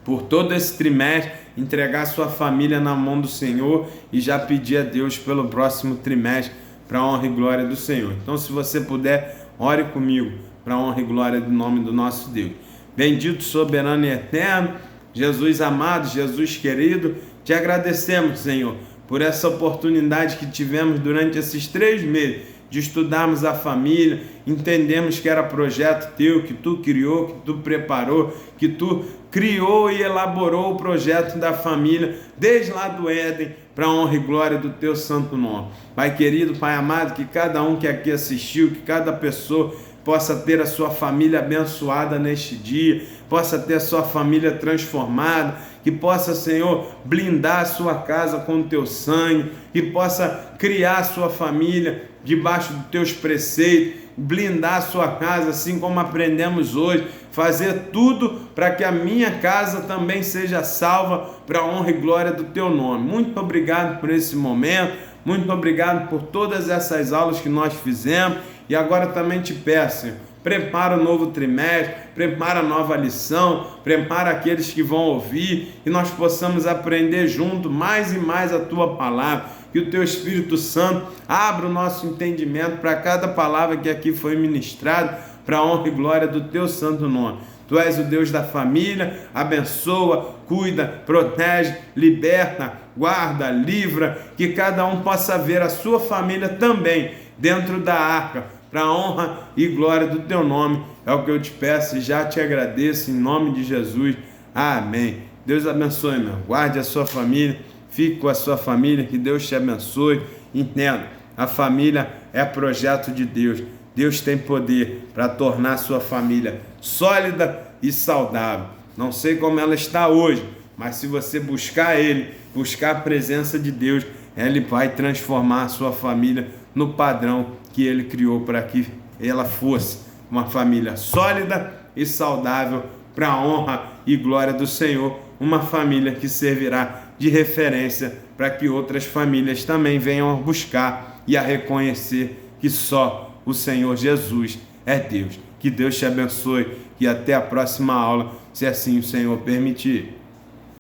por todo esse trimestre, entregar a sua família na mão do Senhor e já pedir a Deus pelo próximo trimestre, para a honra e glória do Senhor. Então, se você puder, ore comigo, para a honra e glória do nome do nosso Deus. Bendito, soberano e eterno, Jesus amado, Jesus querido, te agradecemos, Senhor, por essa oportunidade que tivemos durante esses 3 meses, de estudarmos a família, entendemos que era projeto teu, que tu criou, que tu preparou, que tu criou e elaborou o projeto da família, desde lá do Éden, para a honra e glória do teu santo nome. Pai querido, Pai amado, que cada um que aqui assistiu, que cada pessoa possa ter a sua família abençoada neste dia, possa ter a sua família transformada, que possa, Senhor, blindar a sua casa com o teu sangue, que possa criar a sua família debaixo dos teus preceitos, blindar a sua casa, assim como aprendemos hoje, fazer tudo para que a minha casa também seja salva para a honra e glória do teu nome. Muito obrigado por esse momento, muito obrigado por todas essas aulas que nós fizemos, e agora também te peço, Senhor, prepara o novo trimestre, prepara a nova lição, prepara aqueles que vão ouvir, e nós possamos aprender junto mais e mais a tua palavra, que o teu Espírito Santo abra o nosso entendimento para cada palavra que aqui foi ministrada, para a honra e glória do teu santo nome. Tu és o Deus da família, abençoa, cuida, protege, liberta, guarda, livra, que cada um possa ver a sua família também dentro da arca, para a honra e glória do teu nome. É o que eu te peço e já te agradeço em nome de Jesus. Amém. Deus abençoe, meu. Guarde a sua família, fique com a sua família, que Deus te abençoe. Entenda, a família é projeto de Deus. Deus tem poder para tornar a sua família sólida e saudável. Não sei como ela está hoje, mas se você buscar Ele, buscar a presença de Deus, Ele vai transformar a sua família no padrão que Ele criou para que ela fosse uma família sólida e saudável para a honra e glória do Senhor, uma família que servirá de referência para que outras famílias também venham a buscar e a reconhecer que só o Senhor Jesus é Deus. Que Deus te abençoe e até a próxima aula, se assim o Senhor permitir.